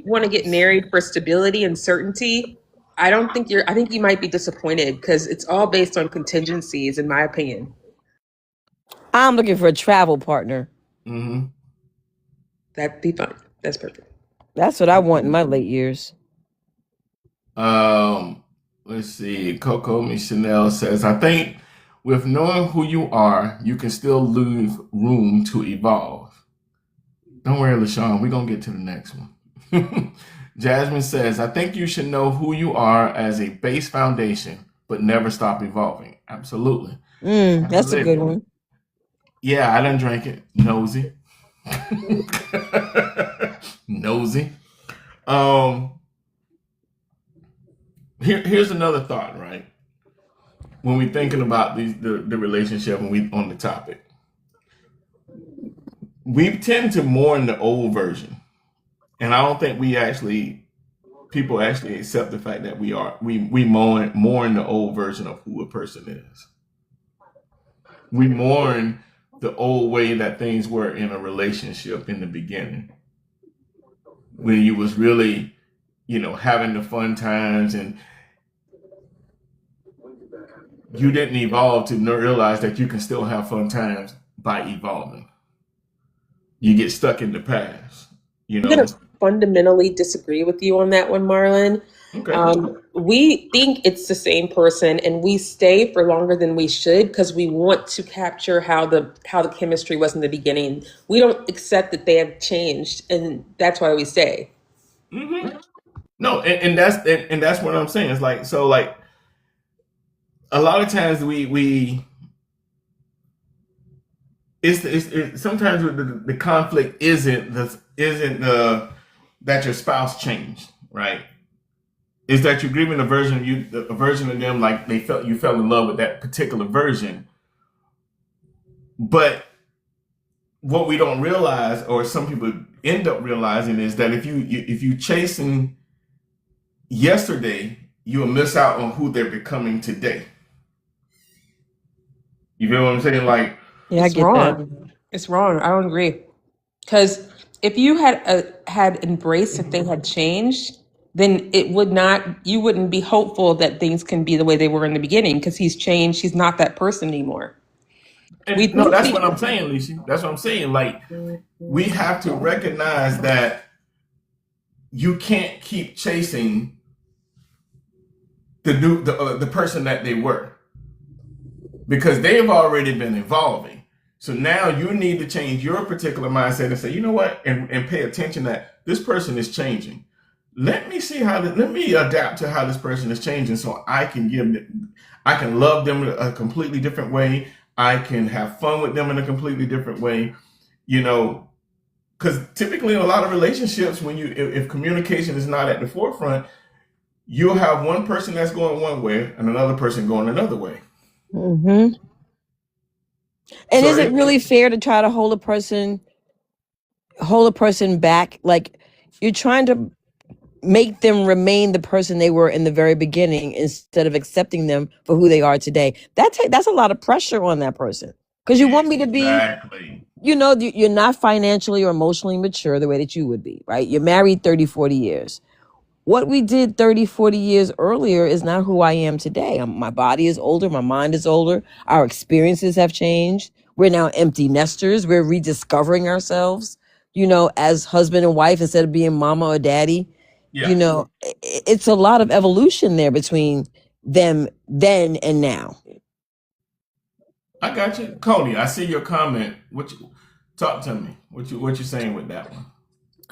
want to get married for stability and certainty, I think you might be disappointed because it's all based on contingencies, in my opinion. I'm looking for a travel partner. Mm-hmm. That'd be fine. That's perfect. That's what I want in my late years. Let's see. Coco Chanel says, I think with knowing who you are, you can still leave room to evolve. Don't worry, LaShawn. We're going to get to the next one. Jasmine says, I think you should know who you are as a base foundation, but never stop evolving. Absolutely. That's a good one. Yeah, I done drank it. Nosy. Nosy. Here's another thought, right? When we're thinking about the relationship and we on the topic. we tend to mourn the old version, and I don't think people actually accept the fact that we mourn the old version of who a person is. We mourn the old way that things were in a relationship in the beginning, when you was really, having the fun times, and you didn't evolve to realize that you can still have fun times by evolving. You get stuck in the past, I'm going to fundamentally disagree with you on that one, Marlon. Okay. We think it's the same person, and we stay for longer than we should because we want to capture how the chemistry was in the beginning. We don't accept that they have changed, and that's why we stay. hmm No, and that's what I'm saying. It's like, so, like, a lot of times we it's sometimes the conflict isn't that your spouse changed, right? Is that you're grieving a version of them, like you fell in love with that particular version. But what we don't realize, or some people end up realizing, is that if you chasing yesterday, you'll miss out on who they're becoming today. You feel what I'm saying? Like, Yeah, I It's get that. wrong. It's wrong. I don't agree. Because if you had embraced that they had changed, then you wouldn't be hopeful that things can be the way they were in the beginning because he's changed. He's not that person anymore. We and no, think that's what I'm saying, Lisa. That's what I'm saying. Like, we have to recognize that you can't keep chasing the person that they were, because they've already been evolving. So now you need to change your particular mindset and say, you know what, and pay attention that this person is changing. Let me adapt to how this person is changing, so I can love them a completely different way. I can have fun with them in a completely different way. Because typically in a lot of relationships, if communication is not at the forefront, you'll have one person that's going one way and another person going another way. Hmm. And So is it really fair to try to hold a person back? Like, you're trying to make them remain the person they were in the very beginning instead of accepting them for who they are today. That's a lot of pressure on that person, because you want me to be, exactly. you're not financially or emotionally mature the way that you would be, right? You're married 30, 40 years. What we did 30, 40 years earlier is not who I am today. My body is older. My mind is older. Our experiences have changed. We're now empty nesters. We're rediscovering ourselves, as husband and wife instead of being mama or daddy. Yeah, It's a lot of evolution there between them then and now. I got you, Cody. I see your comment. Talk to me? What you saying with that one?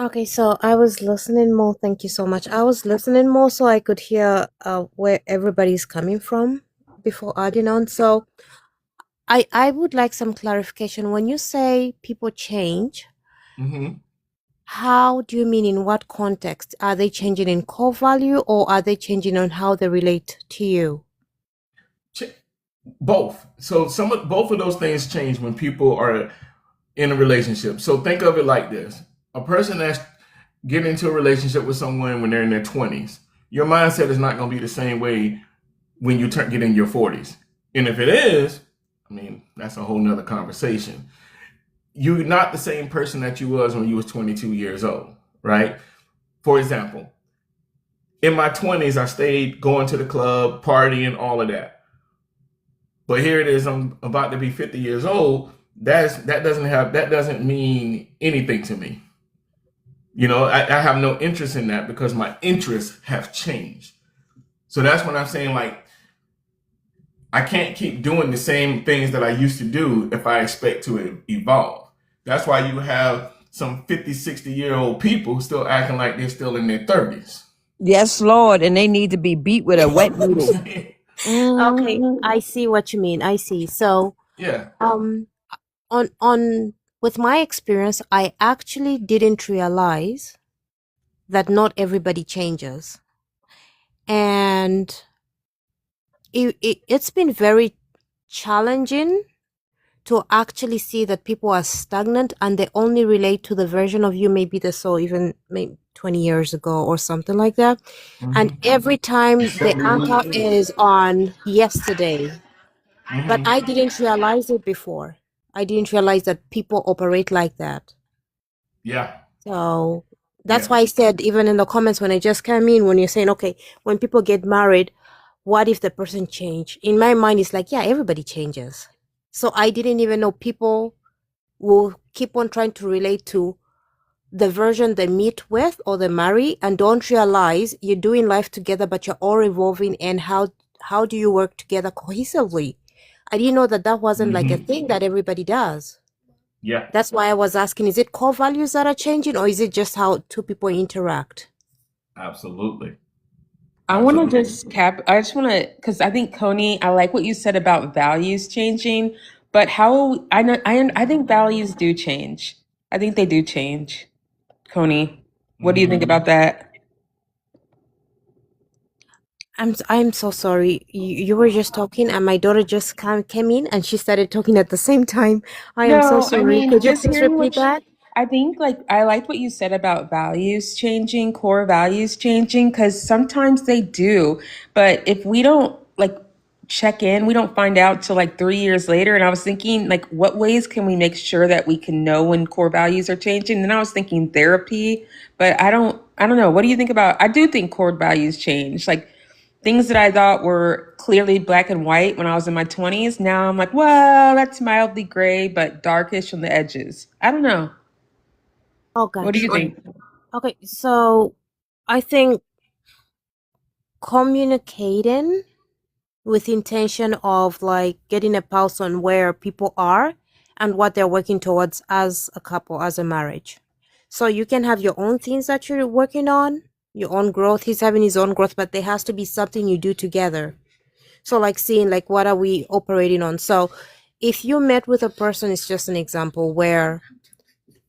Okay, so I was listening more. Thank you so much. I was listening more so I could hear where everybody's coming from before adding on. So I would like some clarification. When you say people change, hmm how do you mean, in what context? Are they changing in core value, or are they changing on how they relate to you? Both. So both of those things change when people are in a relationship. So think of it like this: a person that's getting into a relationship with someone when they're in their 20s, your mindset is not going to be the same way when you get in your 40s. And if it is, I mean, that's a whole nother conversation. You're not the same person that you was when you was 22 years old, right? For example, in my 20s, I stayed going to the club, partying, all of that. But here it is, I'm about to be 50 years old. That doesn't mean anything to me. I have no interest in that because my interests have changed. So that's when I'm saying, like, I can't keep doing the same things that I used to do if I expect to evolve. That's why you have some 50, 60-year-old people still acting like they're still in their 30s. Yes, Lord. And they need to be beat with a wet noodle. Okay, Mhm. I see what you mean. I see. So Yeah. on with my experience, I actually didn't realize that not everybody changes, and it's been very challenging to actually see that people are stagnant and they only relate to the version of you maybe they saw even maybe 20 years ago or something like that. And every time the anchor is on yesterday, but I didn't realize it before. I didn't realize that people operate like that. Yeah. So that's Yeah. why I said, even in the comments when I just came in, when you're saying, okay, when people get married, what if the person changed? In my mind, it's like, yeah, everybody changes. So I didn't even know people will keep on trying to relate to the version they meet with or they marry and don't realize you're doing life together, but you're all evolving. And how do you work together cohesively? I didn't know that wasn't like a thing that everybody does. Yeah. That's why I was asking, is it core values that are changing or is it just how two people interact? Absolutely. I want to Absolutely. I just want to, because I think Coney, I like what you said about values changing, but how, I think values do change. I think they do change. Coney, what do you think about that? I'm so sorry. You were just talking and my daughter just came in and she started talking at the same time. I am so No, I sorry. mean, Could you just please hearing repeat that? I think like I liked what you said about values changing, core values changing, because sometimes they do. But if we don't like check in, we don't find out till like 3 years later. And I was thinking, like, what ways can we make sure that we can know when core values are changing? And then I was thinking therapy, but I don't know. What do you think about? I do think core values change. Like things that I thought were clearly black and white when I was in my 20s. Now I'm like, well, that's mildly gray, but darkish on the edges. I don't know. Oh, What do got you you. think? Okay, so I think communicating with intention of like getting a pulse on where people are and what they're working towards as a couple, as a marriage. So you can have your own things that you're working on, your own growth. He's having his own growth, but there has to be something you do together. So like seeing like what are we operating on. So if you met with a person, it's just an example where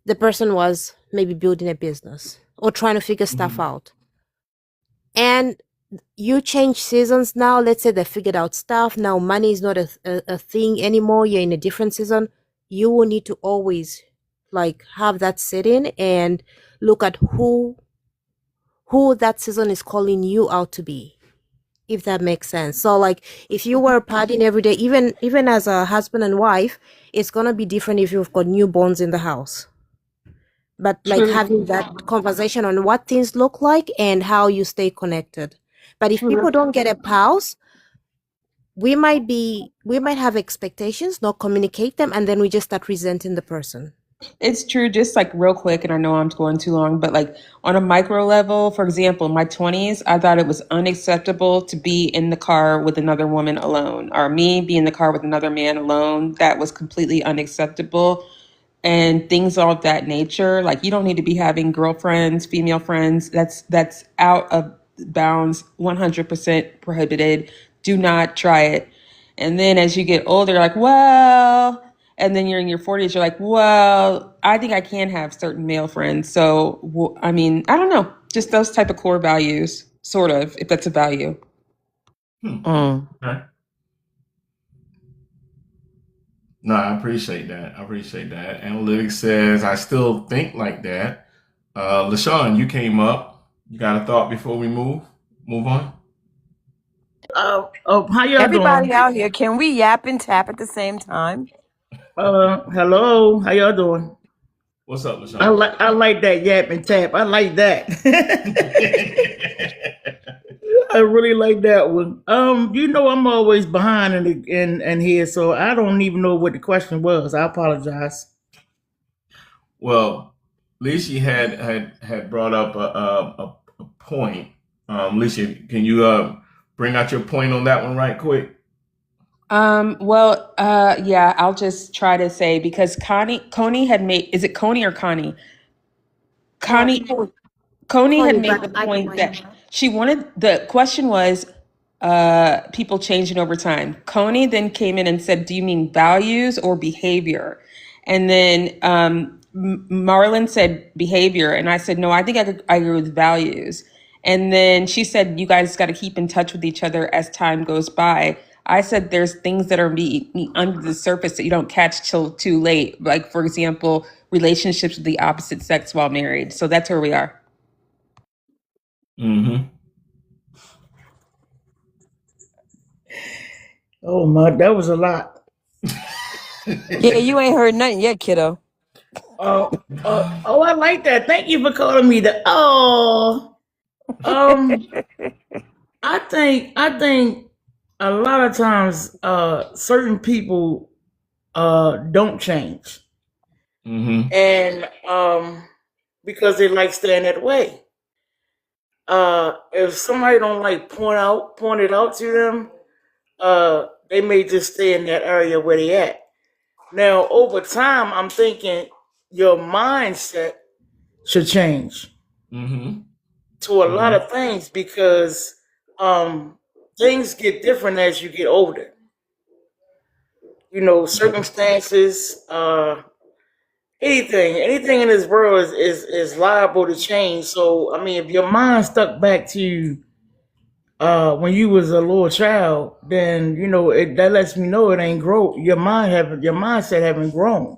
the person was maybe building a business or trying to figure stuff out. And you change seasons now. Let's say they figured out stuff. Now money is not a thing anymore. You're in a different season. You will need to always like have that sit in and look at who that season is calling you out to be, if that makes sense. So like if you were partying every day, even as a husband and wife, it's gonna be different if you've got newborns in the house. But like True. having that conversation on what things look like and how you stay connected. But if people don't get a pause, we might have expectations, not communicate them, and then we just start resenting the person. It's true, just like real quick, and I know I'm going too long, but like on a micro level, for example, in my 20s, I thought it was unacceptable to be in the car with another woman alone, or me be in the car with another man alone. That was completely unacceptable. And things of that nature. Like you don't need to be having girlfriends, female friends. That's out of bounds, 100% prohibited. Do not try it. And then as you get older, you're like, well, and then you're in your 40s, you're like, well, I think I can have certain male friends. So, I mean, I don't know, just those type of core values, sort of, if that's a value. Okay. No, I appreciate that. I appreciate that. Analytics says I still think like that. LaShawn, you came up. You got a thought before we move on? How y'all Everybody doing? out here, can we yap and tap at the same time? Hello. How y'all doing? What's up, LaShawn? I like that yap and tap. I like that. I really like that one. I'm always behind in here, so I don't even know what the question was. I apologize. Well, Lishi had brought up a point. Lishi, can you bring out your point on that one right quick? Yeah, I'll just try to say because Coney had made, is it Coney or Connie? Connie had made the point that she wanted, the question was, people changing over time. Coney then came in and said, do you mean values or behavior? And then, Marlon said behavior. And I said, no, I think I agree with values. And then she said, you guys got to keep in touch with each other as time goes by. I said there's things that are under the surface that you don't catch till too late. Like, for example, relationships with the opposite sex while married. So that's where we are. Mm-hmm. Oh my, that was a lot. Yeah, you ain't heard nothing yet, kiddo. Oh, I like that. Thank you for calling me the. Oh, I think a lot of times certain people don't change, Mm-hmm. and because they like staying that way. If somebody don't like point it out to them, they may just stay in that area where they at. Now, over time, I'm thinking your mindset should change Mm-hmm. to a lot of things because things get different as you get older. You know, circumstances, anything in this world is liable to change. So, I mean, if your mind stuck back to when you was a little child, then you know that lets me know it ain't grow. Your mindset haven't grown.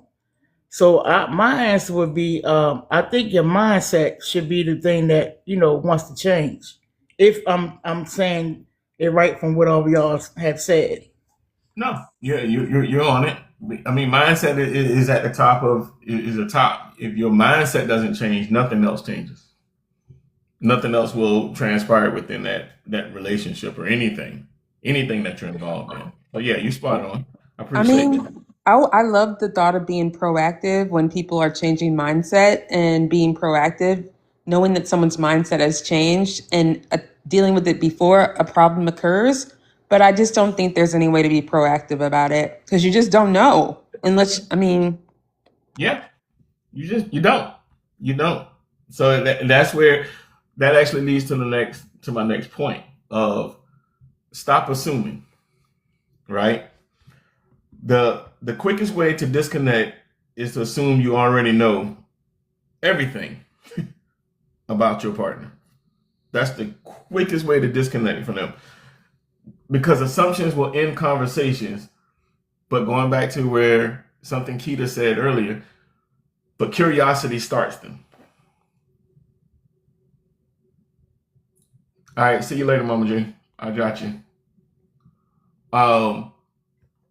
So my answer would be, I think your mindset should be the thing that wants to change. If I'm saying it right from what all of y'all have said. No, yeah, you're on it. I mean, mindset is at the top is the top. If your mindset doesn't change, nothing else changes. Nothing else will transpire within that relationship or anything that you're involved in. But yeah, you spot on. I I appreciate that. mean, I love the thought of being proactive when people are changing mindset and being proactive, knowing that someone's mindset has changed and dealing with it before a problem occurs. But I just don't think there's any way to be proactive about it because you just don't know. Yeah, you don't. So that's where that actually leads to my next point of stop assuming, right? The quickest way to disconnect is to assume you already know everything about your partner. That's the quickest way to disconnect from them. Because assumptions will end conversations. But going back to where something Keita said earlier, but curiosity starts them. All right, see you later, Mama G. I got you.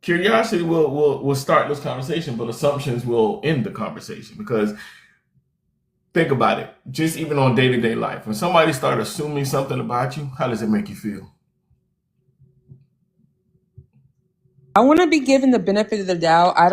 Curiosity will start this conversation, but assumptions will end the conversation. Because think about it, just even on day-to-day life, when somebody starts assuming something about you, how does it make you feel? I want to be given the benefit of the doubt. I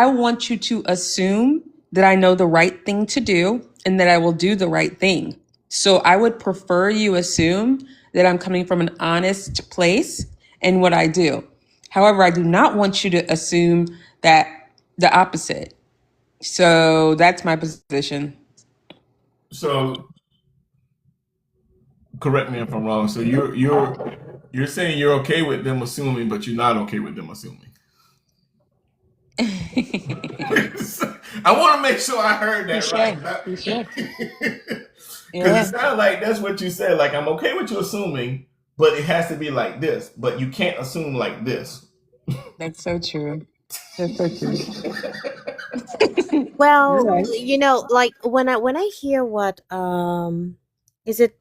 want you to assume that I know the right thing to do and that I will do the right thing. So I would prefer you assume that I'm coming from an honest place in what I do. However, I do not want you to assume that the opposite. So that's my position. So correct me if I'm wrong. So you're saying you're okay with them assuming, but you're not okay with them assuming. I want to make sure I heard that right. You should. Because it sounds like that's what you said. Like, I'm okay with you assuming, but it has to be like this. But you can't assume like this. That's so true. That's so true. Well, You're right. like when I hear what is it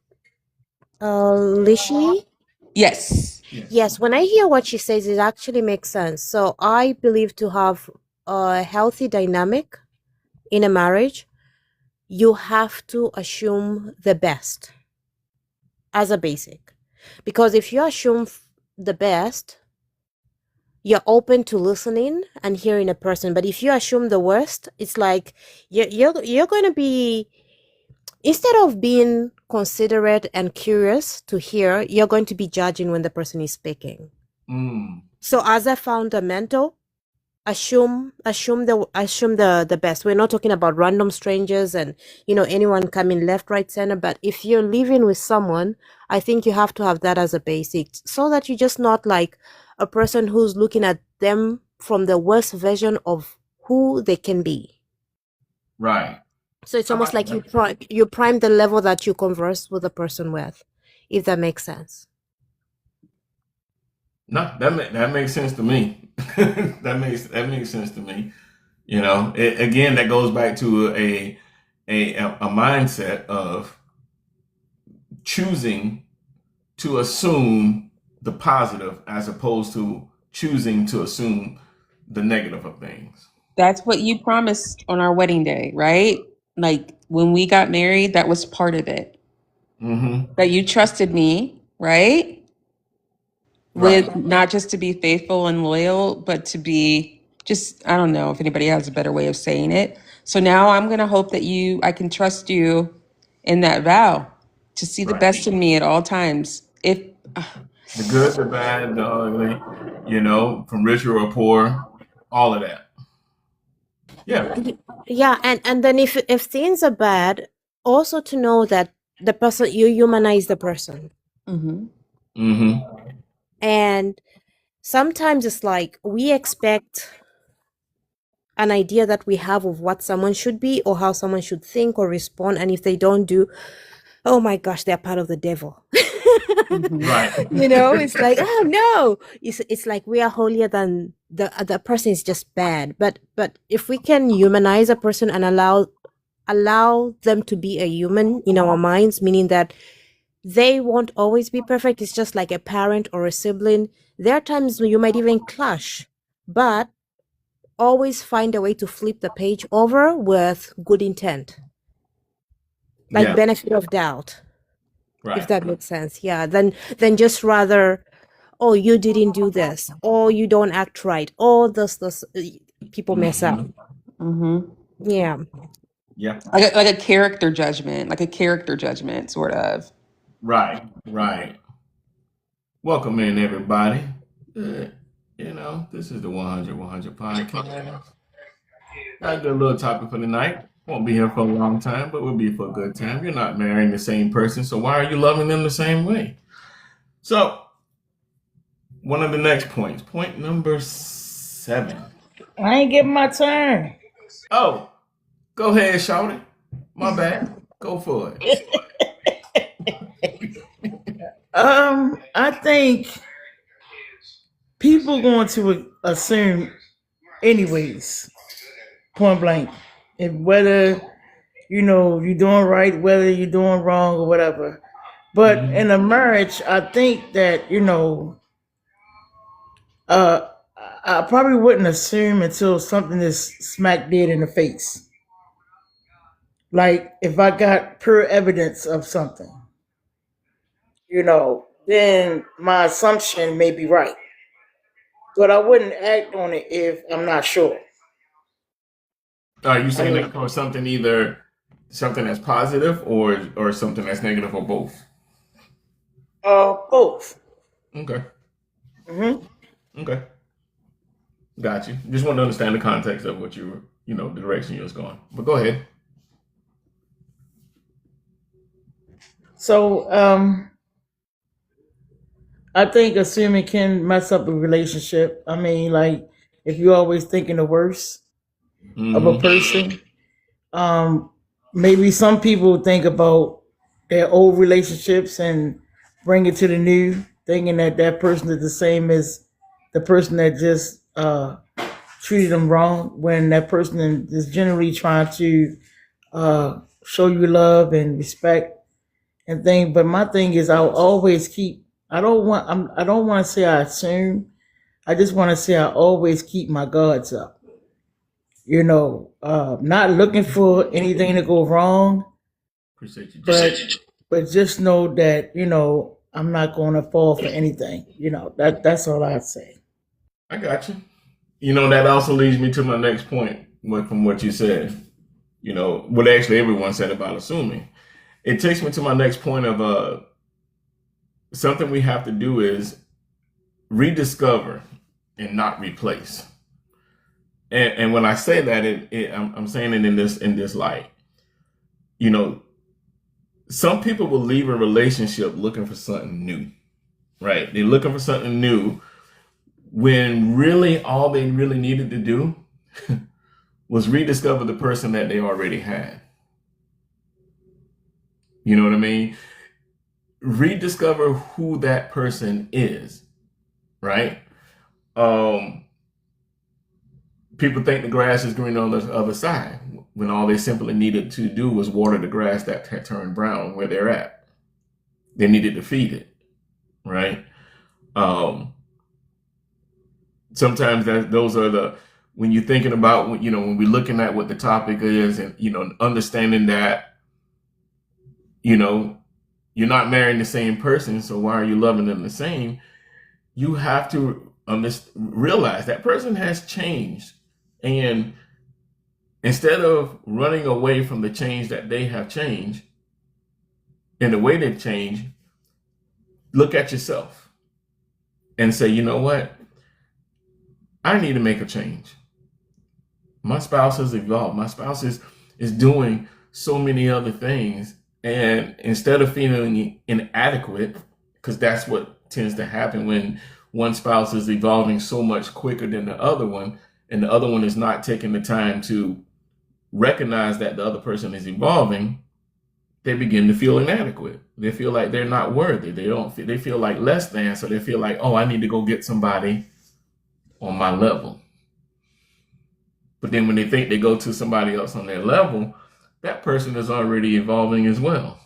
Lishi? Yes. Yes, when I hear what she says, it actually makes sense. So I believe to have a healthy dynamic in a marriage, you have to assume the best as a basic. Because if you assume the best, you're open to listening and hearing a person. But if you assume the worst, it's like you're going to be, instead of being considerate and curious to hear, you're going to be judging when the person is speaking. So as a fundamental, assume the best. We're not talking about random strangers and anyone coming left, right, center. But if you're living with someone, I think you have to have that as a basic, so that you're just not like a person who's looking at them from the worst version of who they can be. Right. So it's almost like you prime the level that you converse with the person with, if that makes sense. No, that makes sense to me. That makes sense to me. You know, again, that goes back to a mindset of choosing to assume the positive as opposed to choosing to assume the negative of things. That's what you promised on our wedding day, right? Like when we got married, that was part of it. Mm-hmm. That you trusted me, right? Right. With not just to be faithful and loyal, but to be just, I don't know if anybody has a better way of saying it. So now I'm going to hope that I can trust you in that vow to see the Right. best in me at all times. If The good, the bad, the ugly, you know, from rich or poor, all of that. Yeah. Yeah, and then if things are bad, also to know that the person, you humanize the person. Mhm. Mm-hmm. And sometimes it's like we expect an idea that we have of what someone should be or how someone should think or respond, and if they don't do, oh my gosh, they're part of the devil. Right. It's like, oh no, it's like we are holier than the other person is just bad. But if we can humanize a person and allow them to be a human in our minds, meaning that they won't always be perfect. It's just like a parent or a sibling. There are times when you might even clash, but always find a way to flip the page over with good intent, like Yeah. benefit of doubt, if Right. that makes sense. Yeah, then just rather, oh, you didn't do this, or you don't act right, or this people mess up. Mhm. Yeah. Yeah. Like a character judgment, sort of. Right. Right. Welcome in, everybody. You know, this is the 100 podcast. Got a good little topic for tonight. Won't be here for a long time, but we'll be for a good time. You're not marrying the same person, so why are you loving them the same way? So, one of the next points, point number 7. I ain't getting my turn. Oh, go ahead, Shawty. My bad. Go for it. I think people going to assume anyways, point blank, if whether you're doing right, whether you're doing wrong or whatever. But Mhm. in a marriage, I think that uh, I probably wouldn't assume until something is smack dead in the face. Like if I got pure evidence of something, then my assumption may be right. But I wouldn't act on it if I'm not sure. Are you I saying mean, that for something either something that's positive or something that's negative or both? both. Okay. hmm Okay. Got you. Just want to understand the context of what you were, the direction you was going. But go ahead. So, I think assuming can mess up a relationship. I mean, like if you're always thinking the worst of a Mm-hmm. person, um, maybe some people think about their old relationships and bring it to the new, thinking that that person is the same as the person that just treated them wrong. When that person is generally trying to show you love and respect and thing. But my thing is, I'll always keep. I don't want to say I assume. I just want to say I always keep my guards up. Not looking for anything to go wrong, Appreciate you, Jay. but just know that I'm not going to fall for anything. That's all I say. I got you. That also leads me to my next point from what you said. What actually everyone said about assuming. It takes me to my next point of something we have to do is rediscover and not replace. And when I say that, I'm saying it in this light. Some people will leave a relationship looking for something new, right? They're looking for something new when really all they really needed to do was rediscover the person that they already had. You know what I mean? Rediscover who that person is. right? People think the grass is green on the other side when all they simply needed to do was water the grass that had turned brown where they're at. They needed to feed it, right? Sometimes those are when you're thinking about, when we're looking at what the topic is, and, understanding that, you're not marrying the same person, so why are you loving them the same? You have to realize that person has changed. And instead of running away from the change that they have changed and the way they've changed, look at yourself and say, you know what? I need to make a change. My spouse has evolved. My spouse is doing so many other things. And instead of feeling inadequate, because that's what tends to happen when one spouse is evolving so much quicker than the other one, and the other one is not taking the time to recognize that the other person is evolving, they begin to feel inadequate. They feel like they're not worthy. They feel like less than, so they feel like, oh, I need to go get somebody on my level. But then when they think they go to somebody else on their level, that person is already evolving as well.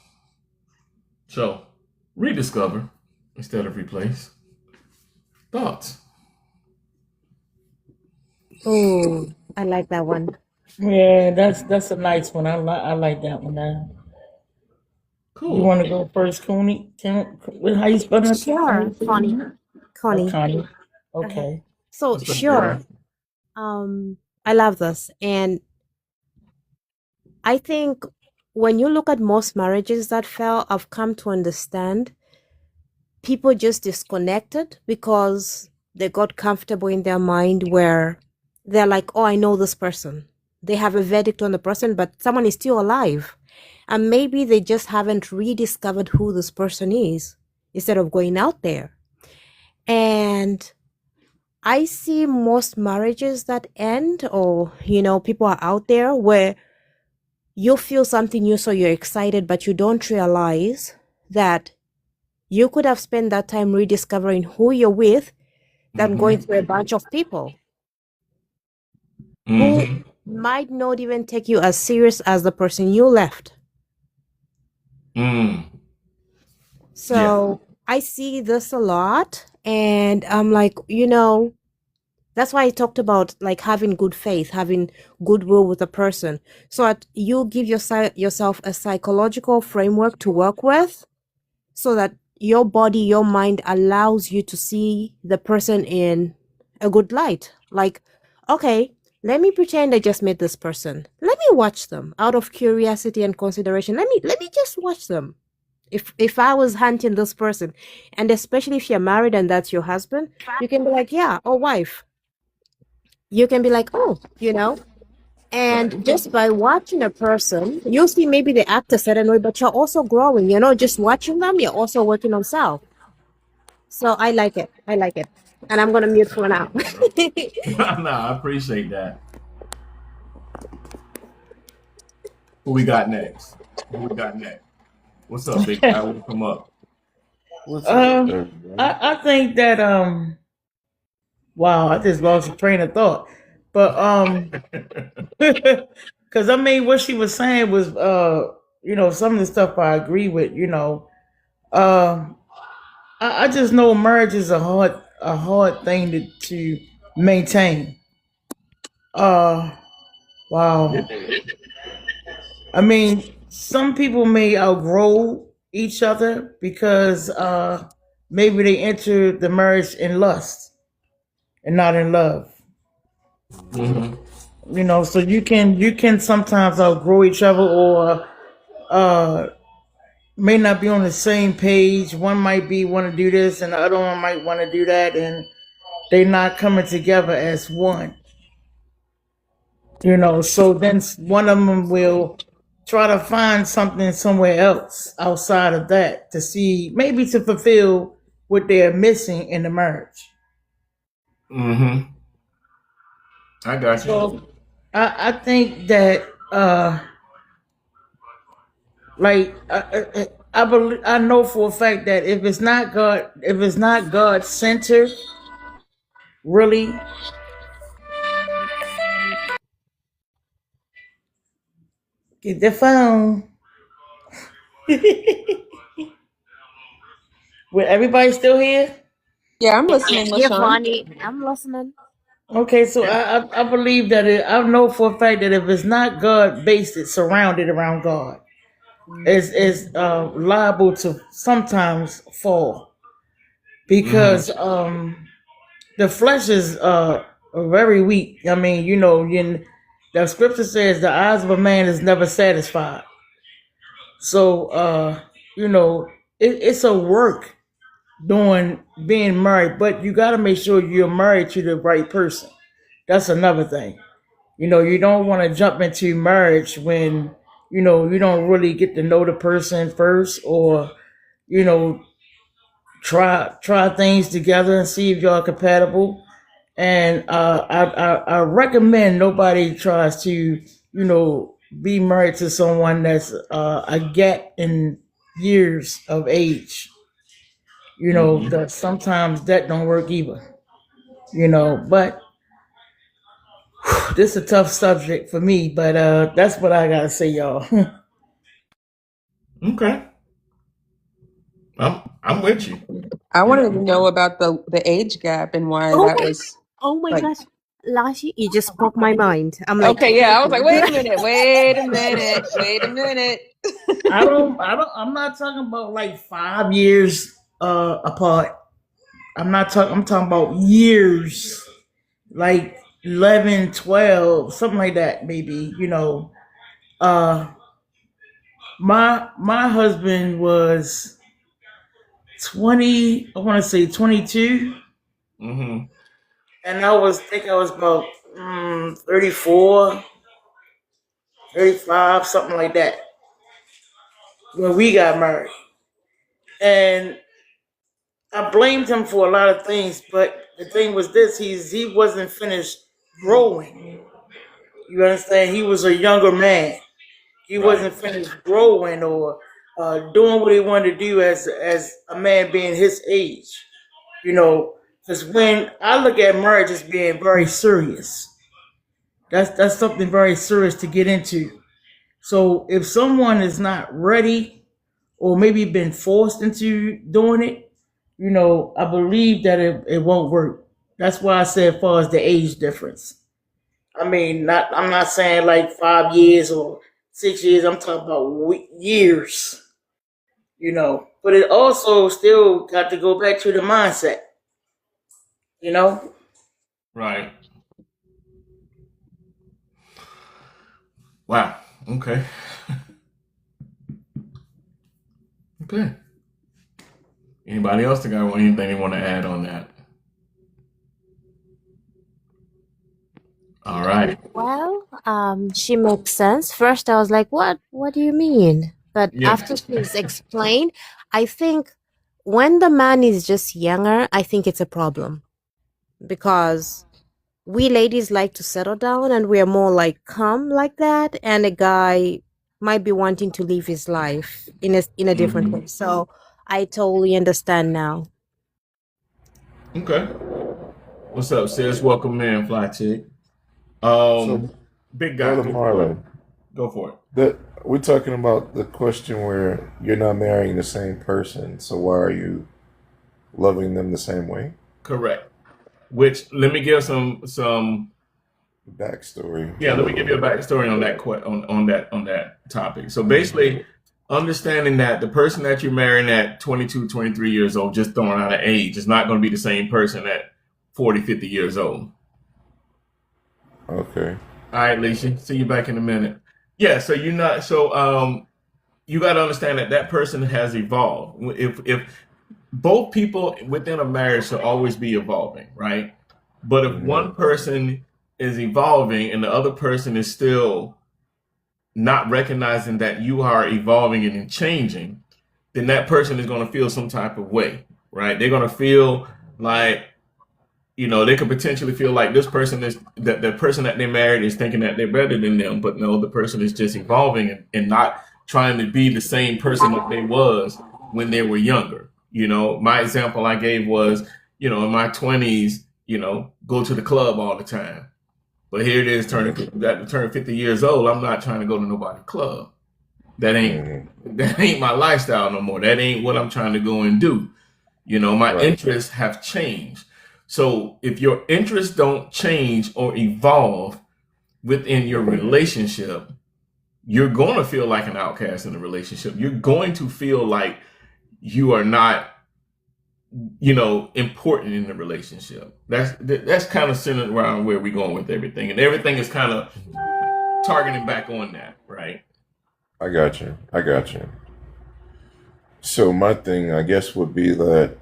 So rediscover instead of replace. Thoughts? Oh, I like that one. Yeah, that's a nice one. I like that one. Cool. You want to go first, Connie? How you spell that? Sure, Connie. Oh, Connie. Connie. Okay. So What's up, sure. girl? I love this. And I think when you look at most marriages that fail, I've come to understand people just disconnected because they got comfortable in their mind where they're like, oh, I know this person. They have a verdict on the person, but someone is still alive. And maybe they just haven't rediscovered who this person is instead of going out there. And I see most marriages that end, or, people are out there where you feel something new, so you're excited, but you don't realize that you could have spent that time rediscovering who you're with than going through a bunch of people who might not even take you as serious as the person you left. So I see this a lot, and I'm like, that's why I talked about like having good faith, having goodwill with a person, so that you give yourself a psychological framework to work with, so that your body, your mind allows you to see the person in a good light. Like, okay, let me pretend I just met this person. Let me watch them out of curiosity and consideration. Let me just watch them. If I was hunting this person, and especially if you're married and that's your husband, you can be like, yeah, or wife. You can be like, oh, and just by watching a person, you'll see maybe they act a certain way, but you're also growing, just watching them, you're also working on self. So I like it. And I'm going to mute for now. No, I appreciate that. Who we got next? What's up, big guy? We'll come up. What's up? I think that wow, I just lost a train of thought. But because I mean, what she was saying was some of the stuff I agree with. I just know marriage is a hard thing to maintain. Wow. I mean, some people may outgrow each other because maybe they enter the marriage in lust and not in love. So you can sometimes outgrow each other, or may not be on the same page. One might want to do this and the other one might want to do that, and they're not coming together as one. So then one of them will try to find something somewhere else outside of that to see, maybe to fulfill what they're missing in the marriage. I got you. So I think that I know for a fact that if it's not God centered, Really? Get the phone. Well, everybody still here? Yeah, I'm listening, Yeah, LaShawn. Vonnie, I'm listening. Okay, so I believe that I know for a fact that if it's not God based, it's surrounded around God. It's liable to sometimes fall because the flesh is very weak. I mean, the scripture says the eyes of a man is never satisfied. So it's a work doing being married, but you got to make sure you're married to the right person. That's another thing. You don't want to jump into marriage when you don't really get to know the person first, or try things together and see if y'all compatible. And I recommend nobody tries to be married to someone that's a gap in years of age. That sometimes that don't work either. But this is a tough subject for me, but that's what I gotta say, y'all. Okay. I'm with you. I wanted to know about the age gap and why Oh that my, was oh my like. gosh, Lashi, you just spoke my mind. I'm like, Okay, yeah, I was like, wait a minute. I'm not talking about like 5 years apart. I'm talking about years, like 11, 12, something like that, maybe. My husband was 20, I want to say 22, Mm-hmm. and I think I was about 34, 35, something like that when we got married. And I blamed him for a lot of things, but the thing was this: he wasn't finished growing. You understand? He was a younger man. He wasn't finished growing or doing what he wanted to do as a man being his age. Because when I look at marriage as being very serious, that's something very serious to get into. So if someone is not ready or maybe been forced into doing it, I believe that it won't work. That's why I said as far as the age difference. I mean, I'm not saying like 5 years or 6 years. I'm talking about years. But it also still got to go back to the mindset. Right. Wow. Okay. Okay. Anybody else got anything they want to add on that? All right. well, she makes sense. First, I was like, what? What do you mean? But Yeah. after she's explained, I think when the man is just younger, I think it's a problem because we ladies like to settle down and we're more like calm like that, and a guy might be wanting to live his life in a different way. So I totally understand now. Okay. What's up, sis? Welcome in, Fly Chick. So, Big guy. Brother Marlon, Go for it. we're talking about the question where you're not marrying the same person, so why are you loving them the same way? Correct. Which let me give some Backstory. yeah, let me give you a backstory on that on that topic. So basically, understanding that the person that you're marrying at 22, 23 years old, just throwing out an age, is not going to be the same person at 40, 50 years old. Okay. All right, Lisa. See you back in a minute. Yeah, so you're not you got to understand that person has evolved. If both people within a marriage should always be evolving, right? But if one person is evolving and the other person is still not recognizing that you are evolving and changing, then that person is going to feel some type of way, right? They're going to feel like, they could potentially feel like this person is that the person that they married is thinking that they're better than them, but no, the person is just evolving and not trying to be the same person that they was when they were younger. My example I gave was, in my 20s, go to the club all the time. But here it is turning 50 years old. I'm not trying to go to nobody's club. That ain't my lifestyle no more. That ain't what I'm trying to go and do. My interests have changed. So if your interests don't change or evolve within your relationship, you're going to feel like an outcast in the relationship. You're going to feel like you are not, important in the relationship. That's kind of centered around where we're going with everything. And everything is kind of targeting back on that, right? I got you. So my thing, I guess, would be that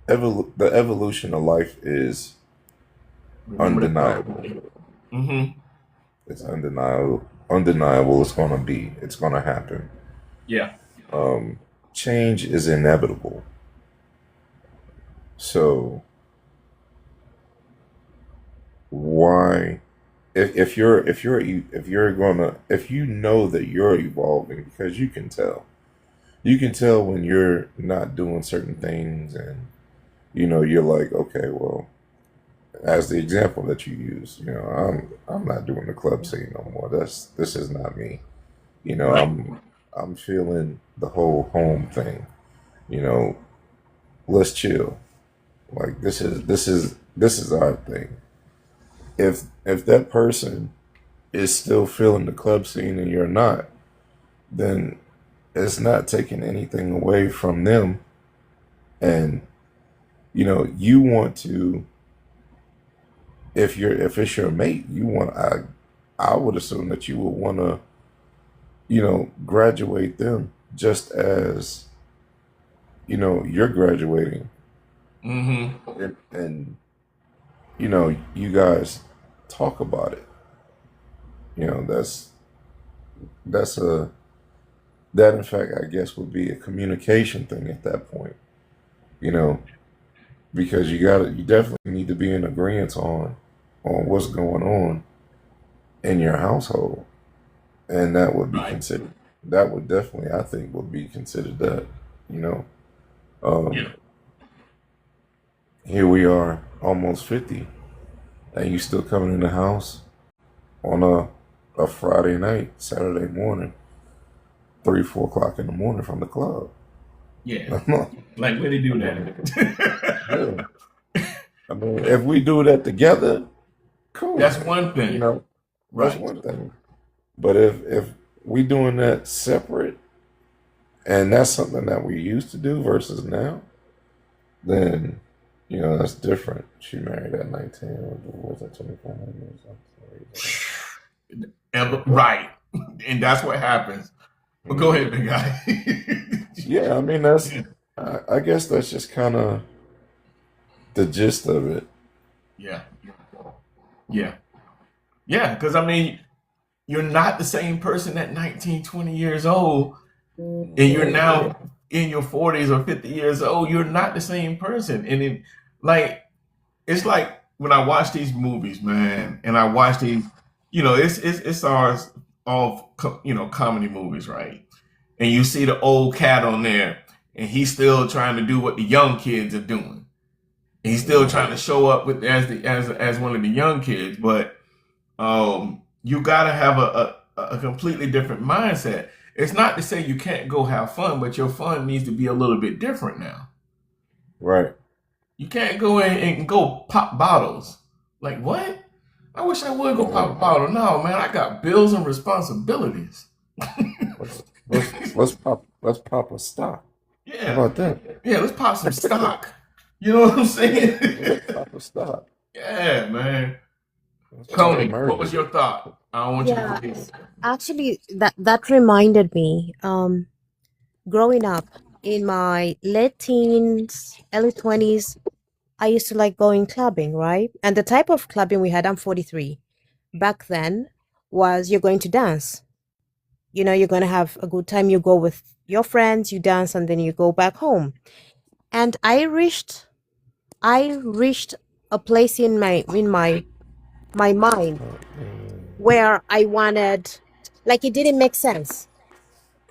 the evolution of life is undeniable. Mm-hmm. It's undeniable. Undeniable. It's going to happen. Yeah. Change is inevitable. So why, if you know that you're evolving, because you can tell when you're not doing certain things, and you're like, okay, well, as the example that you use, I'm not doing the club scene no more. This is not me. I'm feeling the whole home thing. Let's chill. Like this is our thing. If that person is still feeling the club scene and you're not, then it's not taking anything away from them. And you want to, if it's your mate, I would assume that you would want to, graduate them just as you're graduating. Mm-hmm. And you guys talk about it. That in fact, I guess, would be a communication thing at that point. Because you definitely need to be in agreement on what's going on in your household. And that would be considered, that would definitely, I think, would be considered that, Here we are, almost 50, and you still coming in the house on a Friday night, Saturday morning, 3, 4 o'clock in the morning from the club. Yeah. Like, where they do that? Yeah. I mean, if we do that together, cool. That's one thing. That's one thing. But if we doing that separate, and that's something that we used to do versus now, then that's different. She married at 19. Was that 25 years? Right, and that's what happens. But go ahead, big guy. Yeah, I mean I guess that's just kind of the gist of it. Yeah. Because I mean, you're not the same person at 19, 20 years old, and you're now in your 40s or 50 years old. You're not the same person. And it's like when I watch these movies, man, and I watch these, it's all comedy movies, right? And you see the old cat on there, and he's still trying to do what the young kids are doing. And he's still trying to show up with as one of the young kids, but you gotta have a completely different mindset. It's not to say you can't go have fun, but your fun needs to be a little bit different now. Right. You can't go in and go pop bottles. Like, what? I wish I would go pop a bottle. No, man, I got bills and responsibilities. Let's pop a stock. Yeah. How about that? Yeah, let's pop some stock. You know what I'm saying? Let's pop a stock. Yeah, man. Let's Coney, merge what was it. your thought? I don't want you to Yeah, forget. actually, that reminded me. Growing up in my late teens, early 20s, I used to like going clubbing, right? And the type of clubbing we had, I'm 43. Back then was you're going to dance. You're going to have a good time. You go with your friends, you dance, and then you go back home. And I reached a place in my mind where I wanted, it didn't make sense.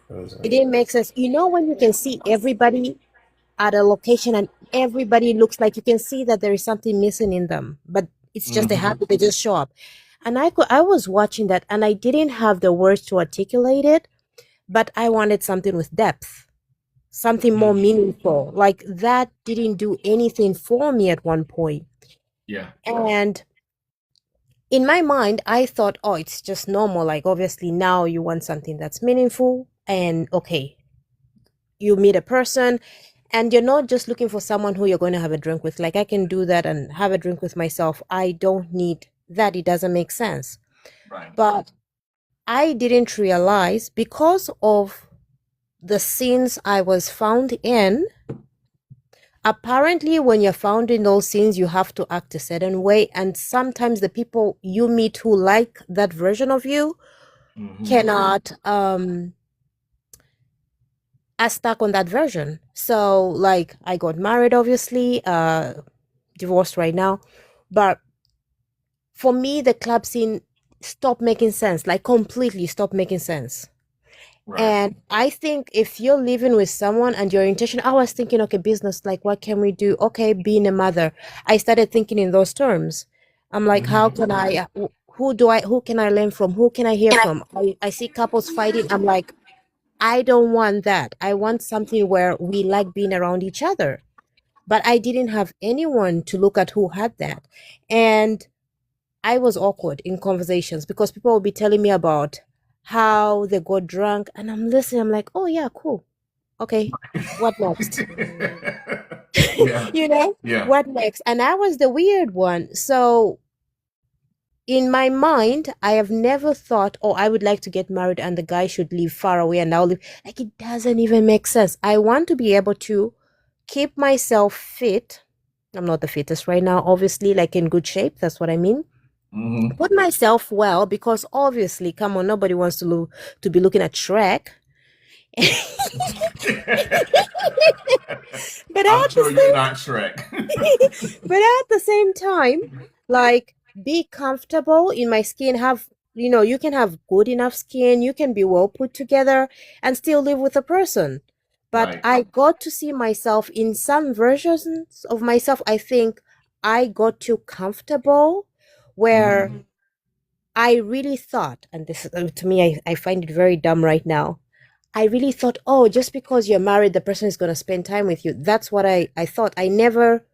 It didn't make sense. When you can see everybody at a location and everybody looks like you can see that there is something missing in them, but it's just a habit, they just show up. And I was watching that and I didn't have the words to articulate it, but I wanted something with depth, something more meaningful. Like that didn't do anything for me at one point. Yeah. And in my mind, I thought, oh, it's just normal. Like, obviously, now you want something that's meaningful. And okay, you meet a person and you're not just looking for someone who you're going to have a drink with. Like, I can do that and have a drink with myself. I don't need that. It doesn't make sense. Right. But I didn't realize, because of the scenes I was found in, apparently when you're found in those scenes, you have to act a certain way. And sometimes the people you meet who like that version of you cannot are stuck on that version. So like, I got married, obviously, divorced right now. But for me, the club scene stopped making sense, like completely stopped making sense. Right. And I think if you're living with someone and your intention, I was thinking, okay, business, like what can we do? Okay, being a mother. I started thinking in those terms. I'm like, how can I, who can I learn from? Who can I hear from? I see couples fighting. I'm like, I don't want that. I want something where we like being around each other. But I didn't have anyone to look at who had that. And I was awkward in conversations because people will be telling me about how they got drunk, and I'm listening. I'm like, oh yeah, cool. Okay, what next? Yeah. You know, Yeah. what next? And I was the weird one. So in my mind, I have never thought, oh, I would like to get married and the guy should live far away and I'll live. Like, it doesn't even make sense. I want to be able to keep myself fit. I'm not the fittest right now, obviously, like in good shape. That's what I mean. Put myself well, because obviously, come on, nobody wants to be looking at Shrek. But I'm sure you're not Shrek. But at the same time, like, be comfortable in my skin. Have, you know, you can have good enough skin, you can be well put together and still live with a person. But Right. I got to see myself in some versions of myself. I think I got too comfortable where I really thought, and this to me, I find it very dumb right now. I really thought, oh, just because you're married, the person is going to spend time with you. That's what I thought. I never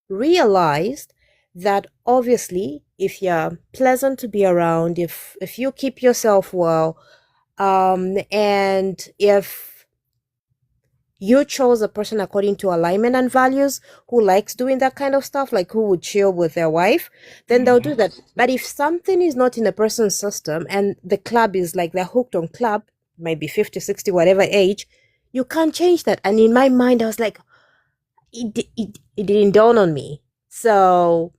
realized that obviously, if you're pleasant to be around, if you keep yourself well, and if you chose a person according to alignment and values who likes doing that kind of stuff, like who would chill with their wife, then they'll do that. But if something is not in a person's system and the club is like they're hooked on club, maybe 50, 60, whatever age, you can't change that. And in my mind, I was like, it didn't dawn on me. So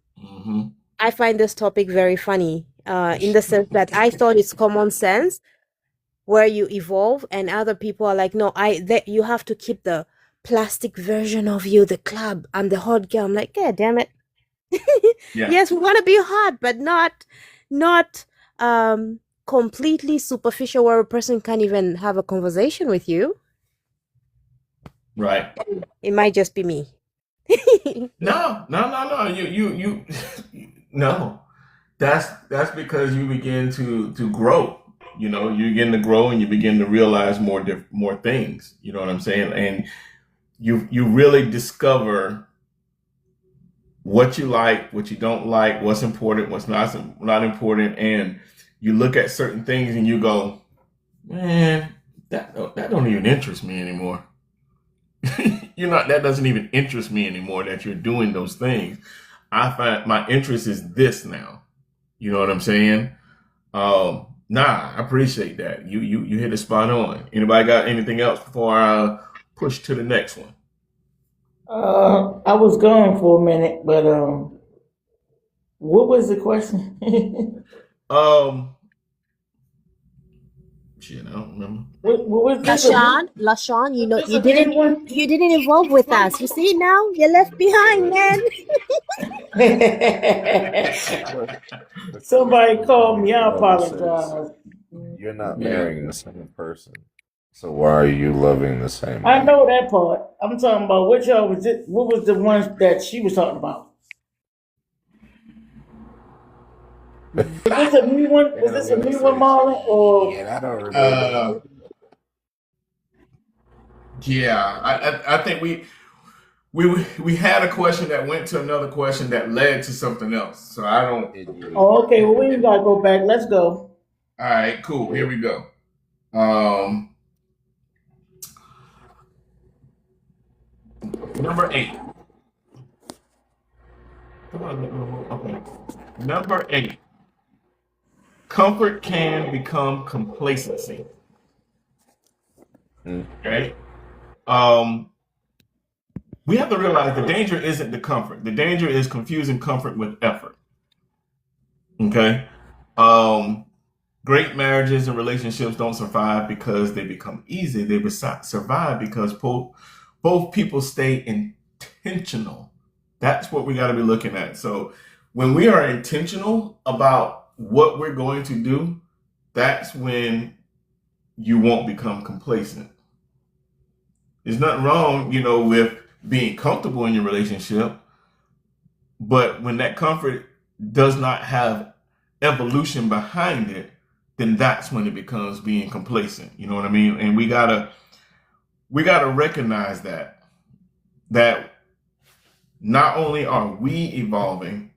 I find this topic very funny, in the sense that I thought it's common sense, where you evolve and other people are like, no, you have to keep the plastic version of you, the club. I'm the hot girl. I'm like, yeah, damn it. Yeah. Yes, we want to be hot, but not completely superficial where a person can't even have a conversation with you. Right. It might just be me. No. You no. That's because you begin to grow. You know, you begin to grow and you begin to realize more things. You know what I'm saying? And you really discover what you like, what you don't like, what's important, what's not important, and you look at certain things and you go, man, that don't even interest me anymore. That doesn't even interest me anymore that you're doing those things. I find my interest is this now. You know what I'm saying? Nah, I appreciate that. You hit it spot on. Anybody got anything else before I push to the next one? I was gone for a minute, but what was the question? Shit, I don't remember. What was this? LaShawn, you know, This you a big one? didn't evolve with us. You see now, you're left behind, man. Somebody called me. I No, this is- apologize. You're not marrying the same person. So why are you loving the same I man? know that part. I'm talking about which y'all was it? What was the ones that she was talking about? Is this a new one? Is this a new one, Marlon? Or Yeah, I don't remember. Uh, yeah, I think we had a question that went to another question that led to something else. So I don't. oh, okay. Well, we ain't gotta go back. Let's go. All right, cool. Here we go. Number 8. Okay. Number 8. Comfort can become complacency. Okay. We have to realize the danger isn't the comfort. The danger is confusing comfort with effort. Okay. Great marriages and relationships don't survive because they become easy. They survive because both people stay intentional. That's what we got to be looking at. So when we are intentional about what we're going to do, that's when you won't become complacent. There's nothing wrong, with being comfortable in your relationship, but when that comfort does not have evolution behind it, then that's when it becomes being complacent. You know what I mean? And we gotta recognize that not only are we evolving,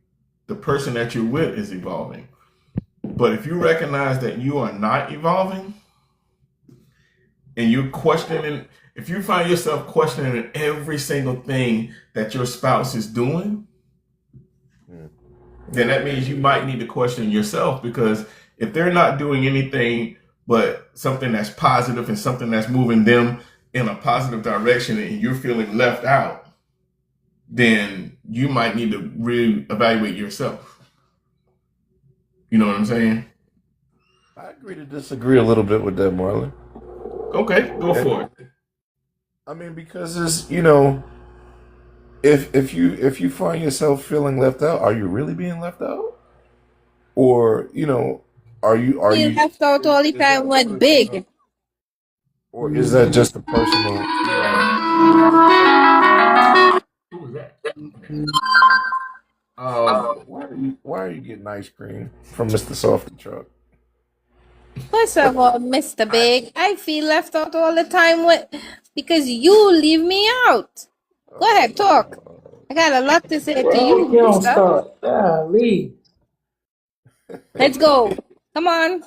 the person that you're with is evolving. But if you recognize that you are not evolving and you're questioning, if you find yourself questioning every single thing that your spouse is doing, then that means you might need to question yourself, because if they're not doing anything but something that's positive and something that's moving them in a positive direction and you're feeling left out, then you might need to reevaluate yourself. You know what I'm saying? I agree to disagree a little bit with that, Marlon. Okay, go for it. I mean, because it's if you find yourself feeling left out, are you really being left out? Or are you Being left out all the time went big. or is that just a personal? Who was that? Why are you getting ice cream from Mr. Softy Truck? First of all, Mr. Big, I feel left out all the time because you leave me out. Go ahead, talk. I got a lot to say to you, You don't mister. start. Golly. Let's go. Come on.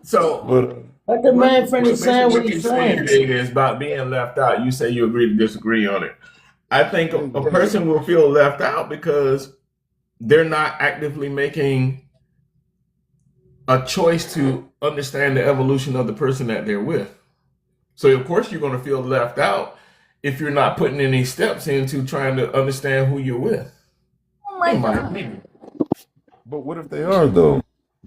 So, But Let the man finish basically saying what what you're he's saying saying. is about being left out. You say you agree to disagree on it. I think a person will feel left out because they're not actively making a choice to understand the evolution of the person that they're with. So of course you're going to feel left out if you're not putting any steps into trying to understand who you're with. Oh my God. but what if they are though?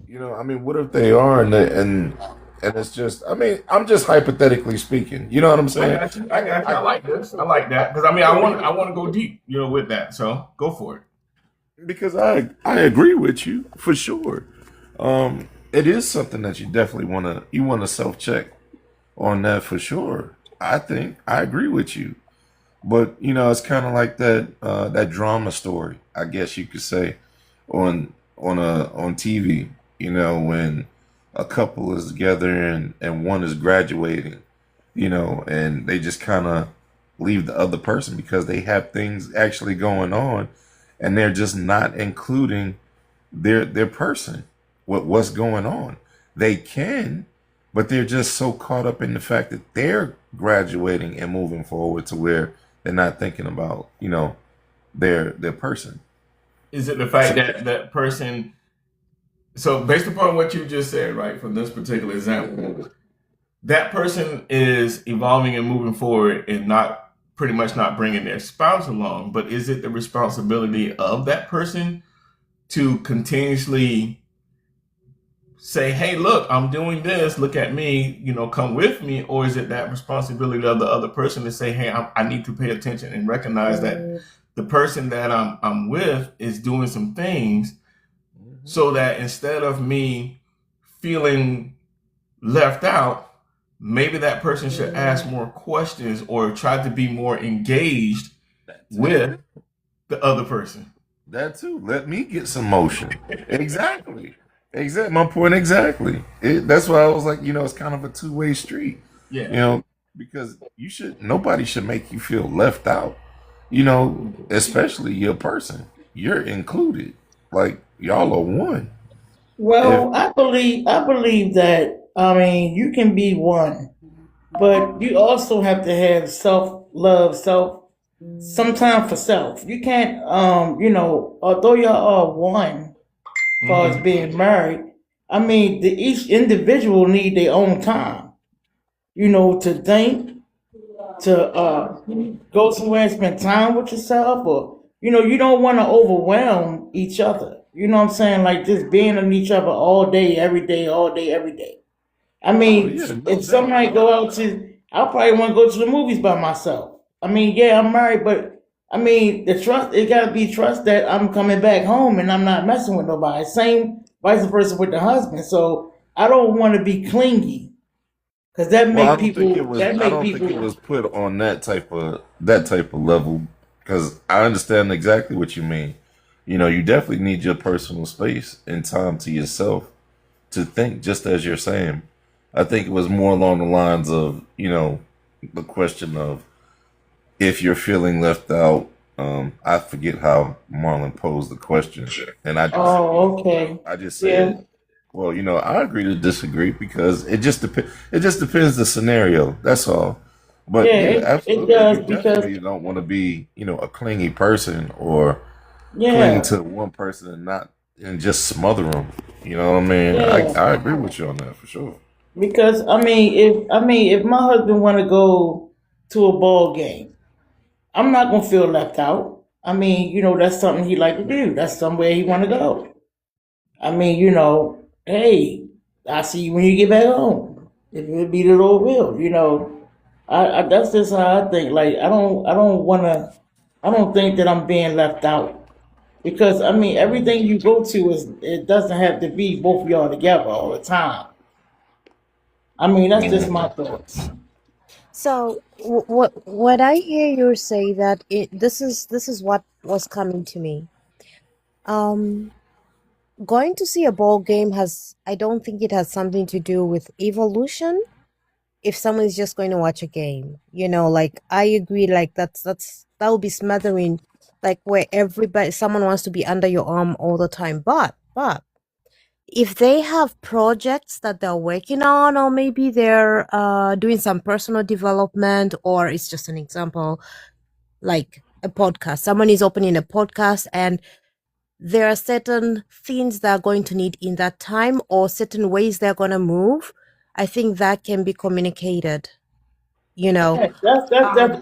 I mean, what if they are and it's just? I mean, I'm just hypothetically speaking. You know what I'm I saying? got you. I like this. I like that because I want to go deep, with that. So go for it. Because I agree with you for sure. It is something that you definitely want to self check on that for sure. I think I agree with you, but it's kind of like that drama story, I guess you could say, on TV. When a couple is together and one is graduating, and they just kind of leave the other person because they have things actually going on, and they're just not including their person with what's going on. They can, but they're just so caught up in the fact that they're graduating and moving forward to where they're not thinking about their person. Is it the fact that that person? So based upon what you just said, right, from this particular example, that person is evolving and moving forward and not pretty much not bringing their spouse along. But is it the responsibility of that person to continuously say, hey, look, I'm doing this, look at me, come with me? Or is it that responsibility of the other person to say, hey, I need to pay attention and recognize that the person that I'm with is doing some things, so that instead of me feeling left out, maybe that person should ask more questions or try to be more engaged with the other person. That too. Let me get some motion. Exactly. Exactly. My point exactly. That's why I was like, it's kind of a two-way street. Yeah. Because nobody should make you feel left out. Especially your person. You're included. Like y'all are one. Well, I believe that, I mean, you can be one, but you also have to have self love, some time for self. You can't, although y'all are one as far as Mm-hmm. being married, I mean, each individual need their own time, to think, to go somewhere and spend time with yourself, or you don't want to overwhelm each other. You know what I'm saying? Like just being on each other all day, every day, all day, every day. I Oh mean, yeah, no if doubt. somebody go out to, I probably want to go to the movies by myself. I mean, yeah, I'm married, but I mean, the trust, it got to be trust that I'm coming back home and I'm not messing with nobody. Same vice versa with the husband. So I don't want to be clingy because that Well, make people, I don't think it was put on that type of level because I understand exactly what you mean. You definitely need your personal space and time to yourself to think just as you're saying. I think it was more along the lines of, the question of if you're feeling left out. I forget how Marlon posed the question, and oh, okay. I just Yeah. said, well, I agree to disagree because it just depends the scenario. That's all. But Yeah, yeah, it absolutely. does You because, definitely don't want to be, a clingy person or cling yeah, to one person and just smother them. You know what I mean? I, yeah. I agree with you on that for sure. Because I mean, if my husband want to go to a ball game, I'm not gonna feel left out. I mean, that's something he like to do. That's somewhere he want to go. I mean, hey, I see you when you get back home. If it be the Lord will, I that's just how I think. Like I don't wanna, I don't think that I'm being left out because I mean everything you go to it doesn't have to be both of y'all together all the time. I mean that's just my Mhm. thoughts. So what I hear you say that this is what was coming to me. Um, Going to see a ball game I don't think it has something to do with evolution. If someone is just going to watch a game, like I agree, like that would be smothering, like where someone wants to be under your arm all the time. But if they have projects that they're working on, or maybe they're doing some personal development, or it's just an example, like a podcast. Someone is opening a podcast and there are certain things that are going to need in that time or certain ways they're going to move. I think that can be communicated, you know. Yeah,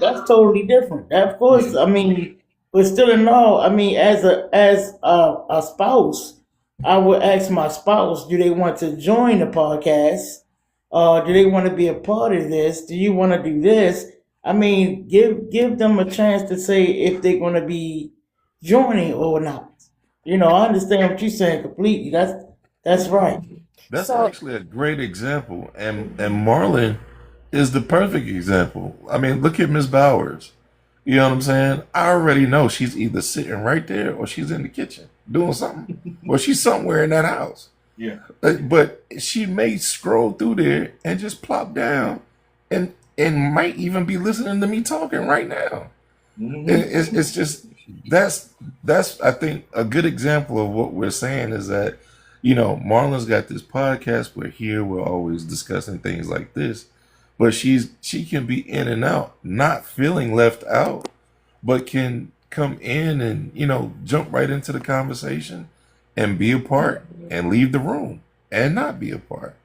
that's totally different. Of course, Yeah. I mean, but still in all, I mean, as a spouse, I would ask my spouse, do they want to join the podcast? Do they want to be a part of this? Do you want to do this? I mean, give them a chance to say if they're going to be joining or not. I understand what you're saying completely. That's right. That's So actually a great example, and Marlon is the perfect example. I mean, look at Miss Bowers. You know what I'm saying? I already know she's either sitting right there or she's in the kitchen doing something, or she's somewhere in that house. Yeah. But she may scroll through there and just plop down, and might even be listening to me talking right now. Mm-hmm. It's just that's I think a good example of what we're saying is that Marlon's got this podcast. We're here. We're always discussing things like this, but she can be in and out, not feeling left out, but can come in and jump right into the conversation and be a part and leave the room and not be a part.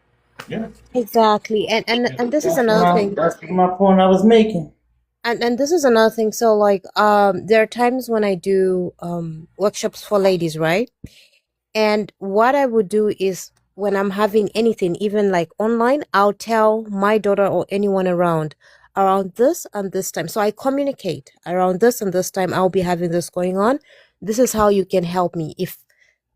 Yeah. exactly, and this is another thing. That's my point I was making. And this is another thing. So like there are times when I do workshops for ladies, right? And what I would do is when I'm having anything, even like online, I'll tell my daughter or anyone around this and this time. So I communicate around this and this time I'll be having this going on. This is how you can help me. If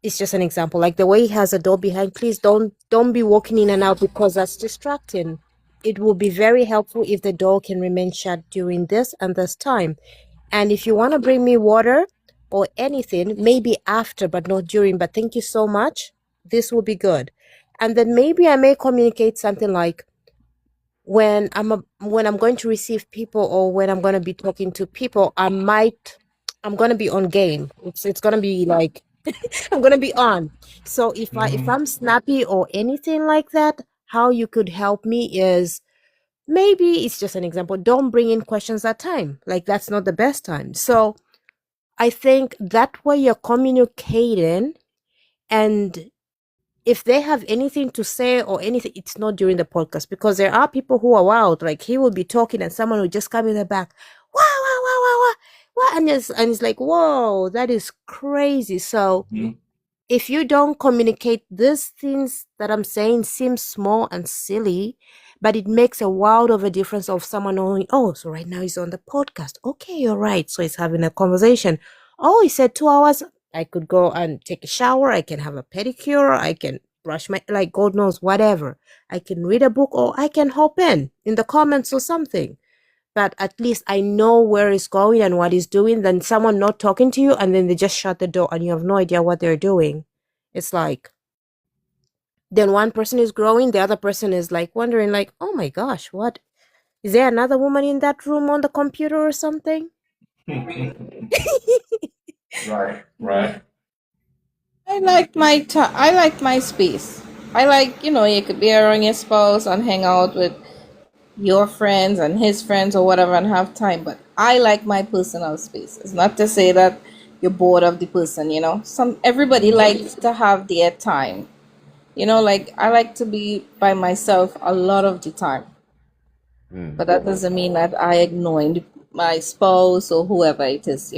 it's just an example, like the way he has a door behind, please don't be walking in and out because that's distracting. it will be very helpful if the door can remain shut during this and this time. And if you want to bring me water or anything, maybe after, but not during. But thank you so much. This will be good. And then maybe I may communicate something like, when I'm going to receive people, or when I'm going to be talking to people, I'm going to be on game. It's going to be like I'm going to be on. So if I'm snappy or anything like that, how you could help me is, maybe it's just an example, don't bring in questions at time. Like, that's not the best time. So I think that way you're communicating, and if they have anything to say or anything, it's not during the podcast, because there are people who are wild. Like, he will be talking and someone will just come in the back, wow, wow, wow, wow, wow, wow, and it's like, whoa, that is crazy. So if you don't communicate, these things that I'm saying seem small and silly, but it makes a world of a difference of someone knowing, oh, so right now he's on the podcast. Okay, you're right. So he's having a conversation. Oh, he said 2 hours. I could go and take a shower. I can have a pedicure. I can brush my, like, God knows, whatever. I can read a book, or I can hop in the comments or something. But at least I know where it's going and what he's doing, than someone not talking to you and then they just shut the door and you have no idea what they're doing. It's like, then one person is growing, the other person is like wondering, like, oh my gosh, what? Is there another woman in that room on the computer or something? Right. I like my space. I like, you could be around your spouse and hang out with your friends and his friends or whatever and have time, but I like my personal space. It's not to say that you're bored of the person, everybody likes to have their time. Like, I like to be by myself a lot of the time, but that doesn't mean that I ignore my spouse or whoever it is.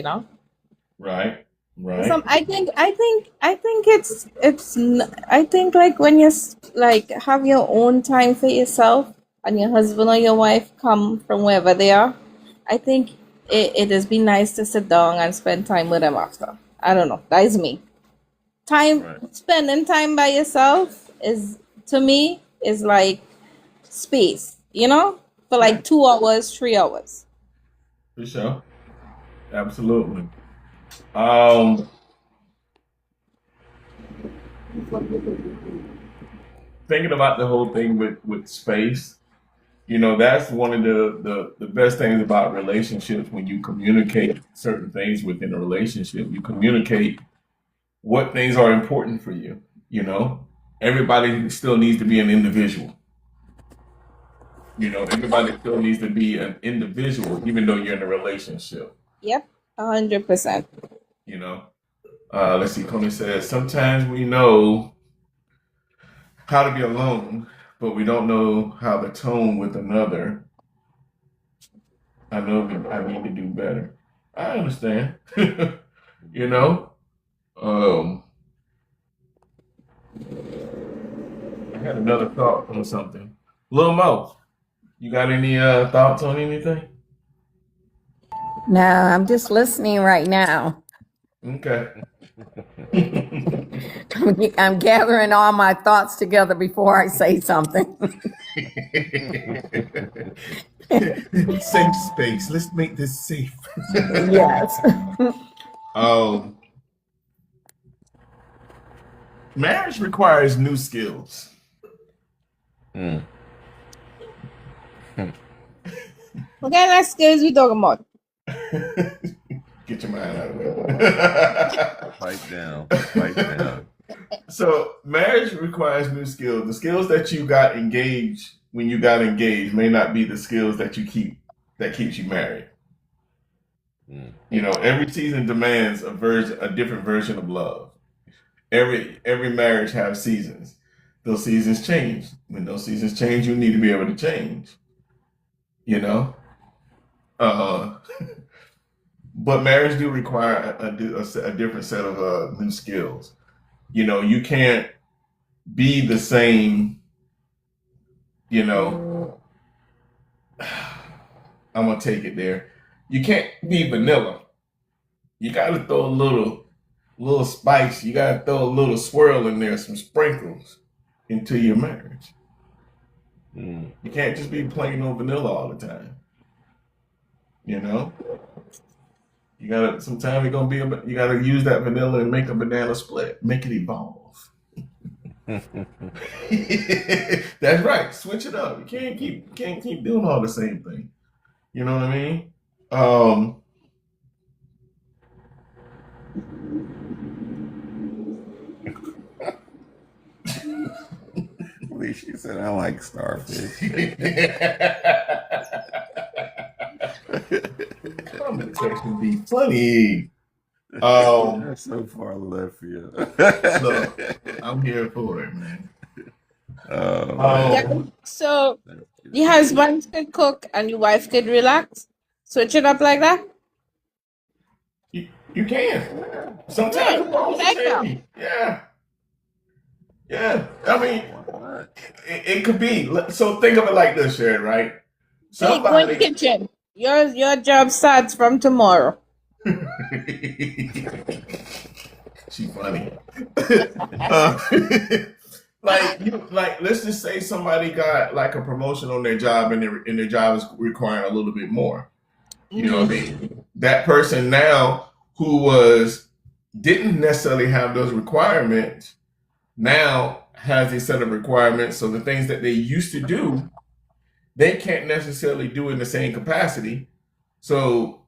Right. I think I think, like, when you like have your own time for yourself and your husband or your wife come from wherever they are, I think it has been nice to sit down and spend time with them after. I don't know. That is me. Spending time by yourself is, to me, is like space, for like 2 hours, 3 hours. For sure. Absolutely. Thinking about the whole thing with space, that's one of the best things about relationships. When you communicate certain things within a relationship, you communicate what things are important for you. Everybody still needs to be an individual. Everybody still needs to be an individual, even though you're in a relationship. Yep, 100%. Let's see. Connie says, sometimes we know how to be alone, but we don't know how to tone with another. I know I need to do better. I understand. I had another thought on something. Lil Mo, you got any thoughts on anything? No, I'm just listening right now. Okay. I'm gathering all my thoughts together before I say something. Safe space. Let's make this safe. Yes. Marriage requires new skills. What kind of skills we talking about? Get your mind out of the way. Pipe down. So marriage requires new skills. The skills that you got engaged when you got engaged may not be the skills that keeps you married. Every season demands a different version of love. Every marriage has seasons. Those seasons change. When those seasons change, you need to be able to change. But marriage do require a different set of new skills. You can't be the same. I'm gonna take it there. You can't be vanilla. You gotta throw a little spice. You gotta throw a little swirl in there, some sprinkles into your marriage. You can't just be plain old vanilla all the time. You know, you gotta. Sometimes you're gonna be. You gotta use that vanilla and make a banana split. Make it evolve. That's right. Switch it up. You can't keep doing all the same thing. You know what I mean? She said, I like starfish. Comment section be funny. That's so far left field. Look, I'm here for it, man. Yeah. So the husband could cook and the wife could relax. Switch it up like that. You can. Sometimes yeah. I mean, it could be. So think of it like this, Sherry, right? Hey, go in the kitchen. Your job starts from tomorrow. She funny. Like let's just say somebody got like a promotion on their job and their job is requiring a little bit more. You know what I mean? That person now who didn't necessarily have those requirements now has a set of requirements. So the things that they used to do, they can't necessarily do in the same capacity. So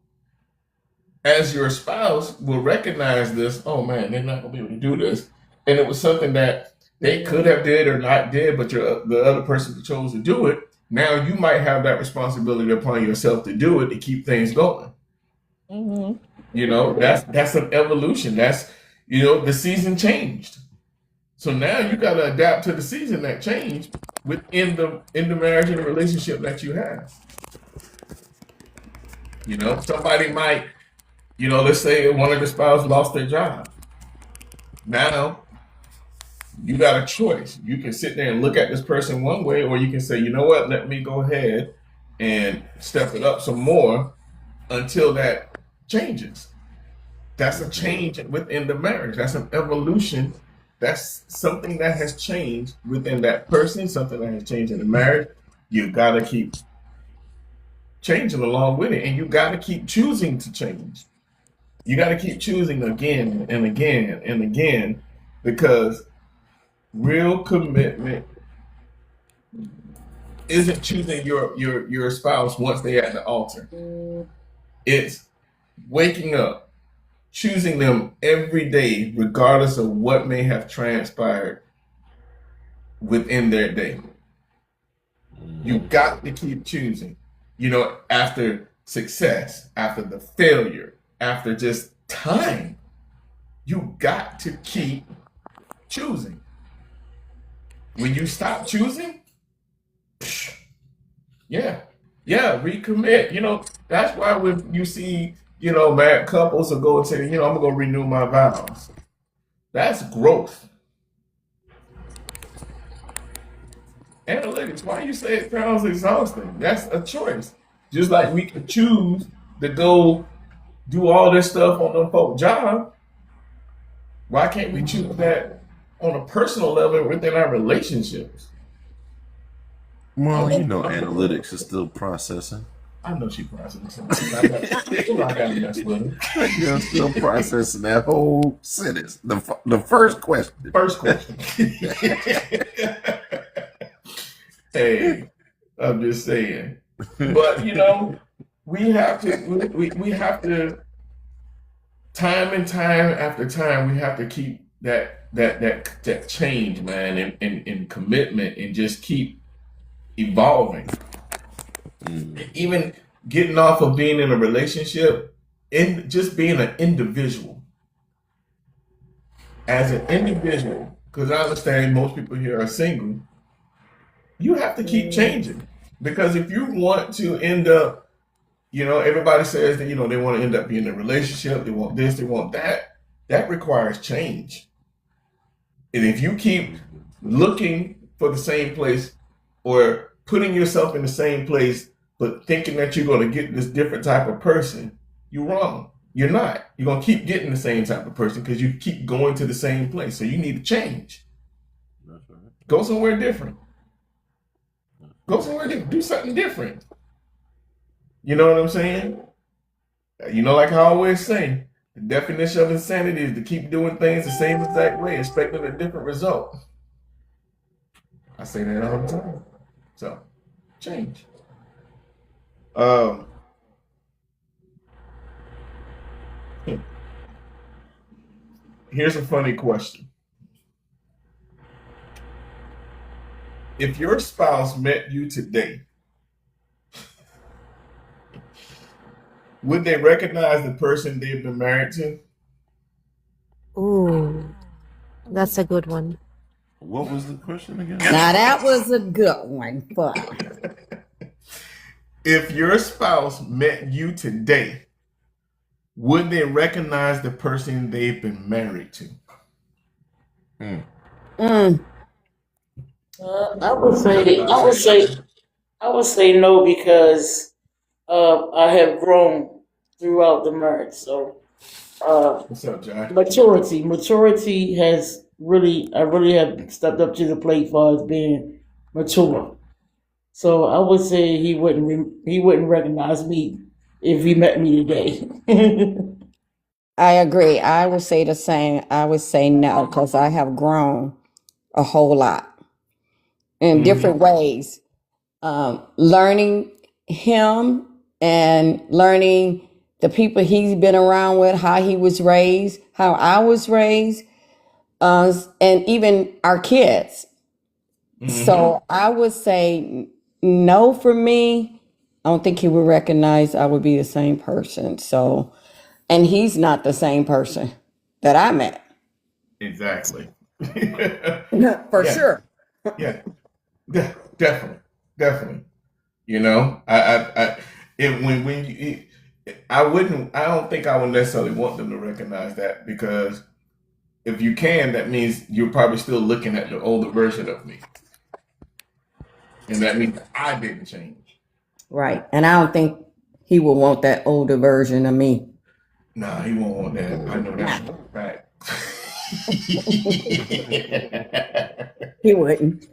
as your spouse will recognize this, oh man, they're not gonna be able to do this. And it was something that they could have did or not did, but the other person chose to do it. Now you might have that responsibility upon yourself to do it to keep things going. Mm-hmm. You know, that's an evolution. That's, you know, the season changed. So now you got to adapt to the season that changed within the marriage and the relationship that you have. You know, somebody might, you know, let's say one of the spouses lost their job. Now you got a choice. You can sit there and look at this person one way, or you can say, you know what, let me go ahead and step it up some more until that changes. That's a change within the marriage. That's an evolution. That's something that has changed within that person, something that has changed in the marriage. You got to keep changing along with it, and you got to keep choosing to change. You got to keep choosing again and again and again, because real commitment isn't choosing your spouse once they're at the altar. It's waking up, choosing them every day, regardless of what may have transpired within their day. You got to keep choosing. You know, after success, after the failure, after just time, you got to keep choosing. When you stop choosing, recommit. You know, that's why when you see, you know, married couples will go and say, you know, I'm gonna go renew my vows. That's growth. Analytics, why you say it sounds exhausting? That's a choice. Just like we can choose to go do all this stuff on them folk job. Why can't we choose that on a personal level within our relationships? Well, you know, analytics is still processing. I know she processing. I gotta mess with her. You're still processing that whole sentence. The first question. First question. Hey, I'm just saying. But you know, we have to time and time after time, we have to keep that change, man, and commitment, and just keep evolving. Even getting off of being in a relationship and just being an individual. As an individual, because I understand most people here are single, you have to keep changing. Because if you want to end up, you know, everybody says that, you know, they want to end up being in a relationship, they want this, they want that. That requires change. And if you keep looking for the same place or putting yourself in the same place, but thinking that you're going to get this different type of person, you're wrong. You're not. You're going to keep getting the same type of person because you keep going to the same place. So you need to change. Go somewhere different. Go somewhere different. Do something different. You know what I'm saying? You know, like I always say, the definition of insanity is to keep doing things the same exact way, expecting a different result. I say that all the time. So, change. Here's a funny question. If your spouse met you today, would they recognize the person they've been married to? Ooh, that's a good one. What was the question again? Now that was a good one, but If your spouse met you today, would they recognize the person they've been married to? mm, I would say no because I have grown throughout the marriage. So What's up, Josh? maturity has I really have stepped up to the plate as far as being mature. So I would say he wouldn't recognize me if he met me today. I agree. I would say the same. I would say no because I have grown a whole lot in different ways. Learning him and learning the people he's been around with, how he was raised, how I was raised, and even our kids. So I would say no for me. I don't think he would recognize I would be the same person. So, and he's not the same person that I met. Exactly. For Yeah. sure. Yeah, definitely. You know, I don't think I would necessarily want them to recognize that because if you can, that means you're probably still looking at the older version of me, and that means I didn't change. Right. And I don't think he would want that older version of me. Nah, he won't want that. I know that's a fact. He wouldn't.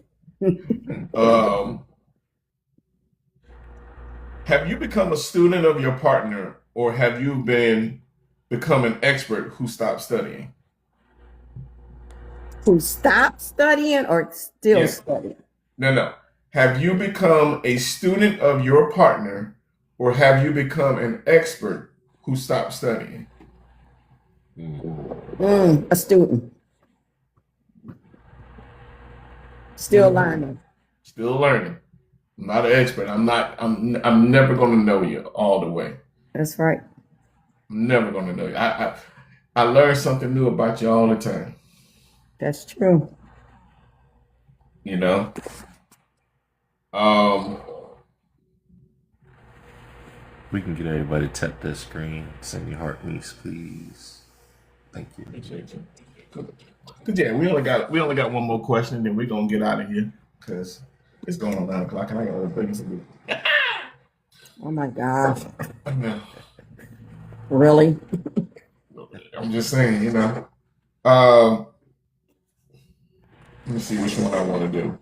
Have you become a student of your partner, or have you become an expert who stopped studying? Who stopped studying or still Yeah. studying? No. Have you become a student of your partner, or have you become an expert who stopped studying? A student. Still learning. Still learning. I'm not an expert. I'm never going to know you all the way. That's right. I'm never going to know you. I learn something new about you all the time. That's true. You know. We can get everybody to tap that screen. Send me heart meets, please. Thank you. Appreciate you. Cause yeah, we only got one more question, then we're gonna get out of here because it's going on 9 o'clock and I got other things to do. Oh my gosh. Yeah. Really? I'm just saying, you know. Let me see which one I want to do.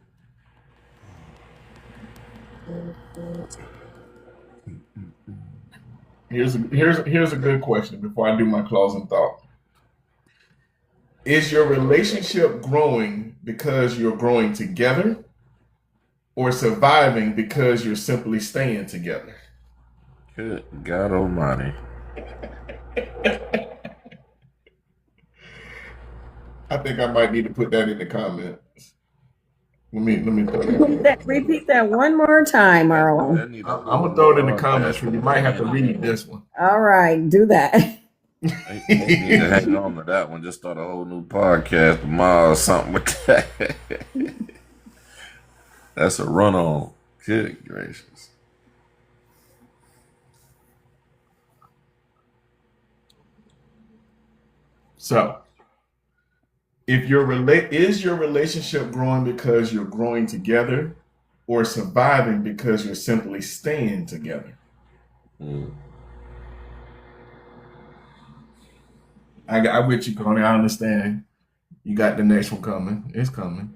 Here's a good question before I do my closing thought. Is your relationship growing because you're growing together, or surviving because you're simply staying together? Good God Almighty. I think I might need to put that in the comments. Let me throw that. Repeat that one more time, Marlon. I'm gonna throw it in the comments, and you might have to read this one. All right, do that. I need to hang on to that one. Just start a whole new podcast tomorrow or something with that. That's a run on. Good gracious. So, if is your relationship growing because you're growing together, or surviving because you're simply staying together? I with you, Connie. I understand. You got the next one coming. It's coming.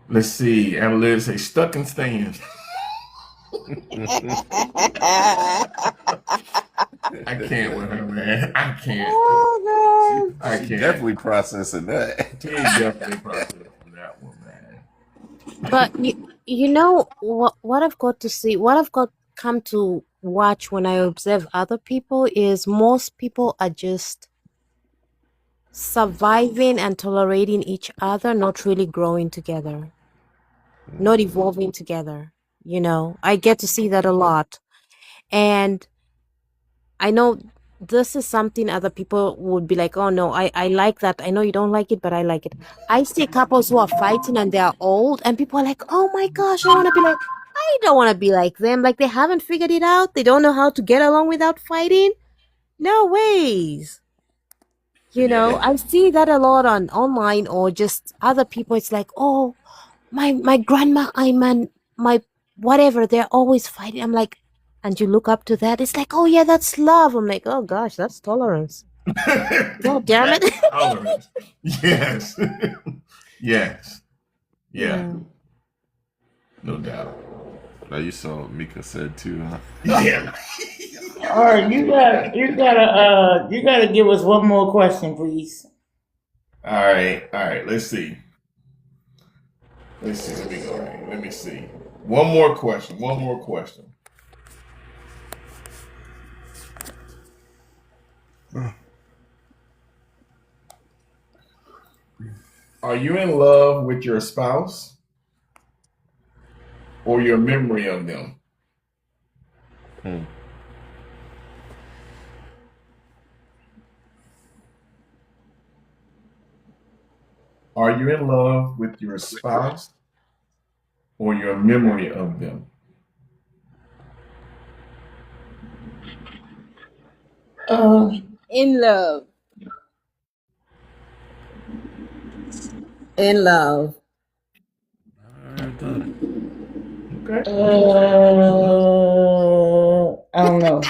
Let's see. Analytics say stuck and staying. I can't with her, man. I can't. Oh I She can't. definitely processing that. She definitely processing that one, man. But you know what I've got to see, what I've got come to watch when I observe other people is most people are just surviving and tolerating each other, not really growing together, not evolving together. You know, I get to see that a lot. And I know this is something other people would be like, oh no, I like that. I know you don't like it, but I like it. I see couples who are fighting and they're old, and people are like, oh my gosh, I don't want to be like them. Like they haven't figured it out. They don't know how to get along without fighting. No ways. You know, I see that a lot on online or just other people. It's like, oh, my grandma, my whatever, they're always fighting. I'm like, and you look up to that, it's like, oh yeah, that's love. I'm like, oh gosh, that's tolerance. God damn it. That's tolerance. Yes. Yes. Yeah. No doubt. Now you saw what Mika said too, huh? Yeah. All right, you gotta give us one more question, please. All right. Let's see. Let me see. One more question. Are you in love with your spouse or your memory of them? Are you in love with your spouse or your memory of them? In love. In love. Okay. I don't know.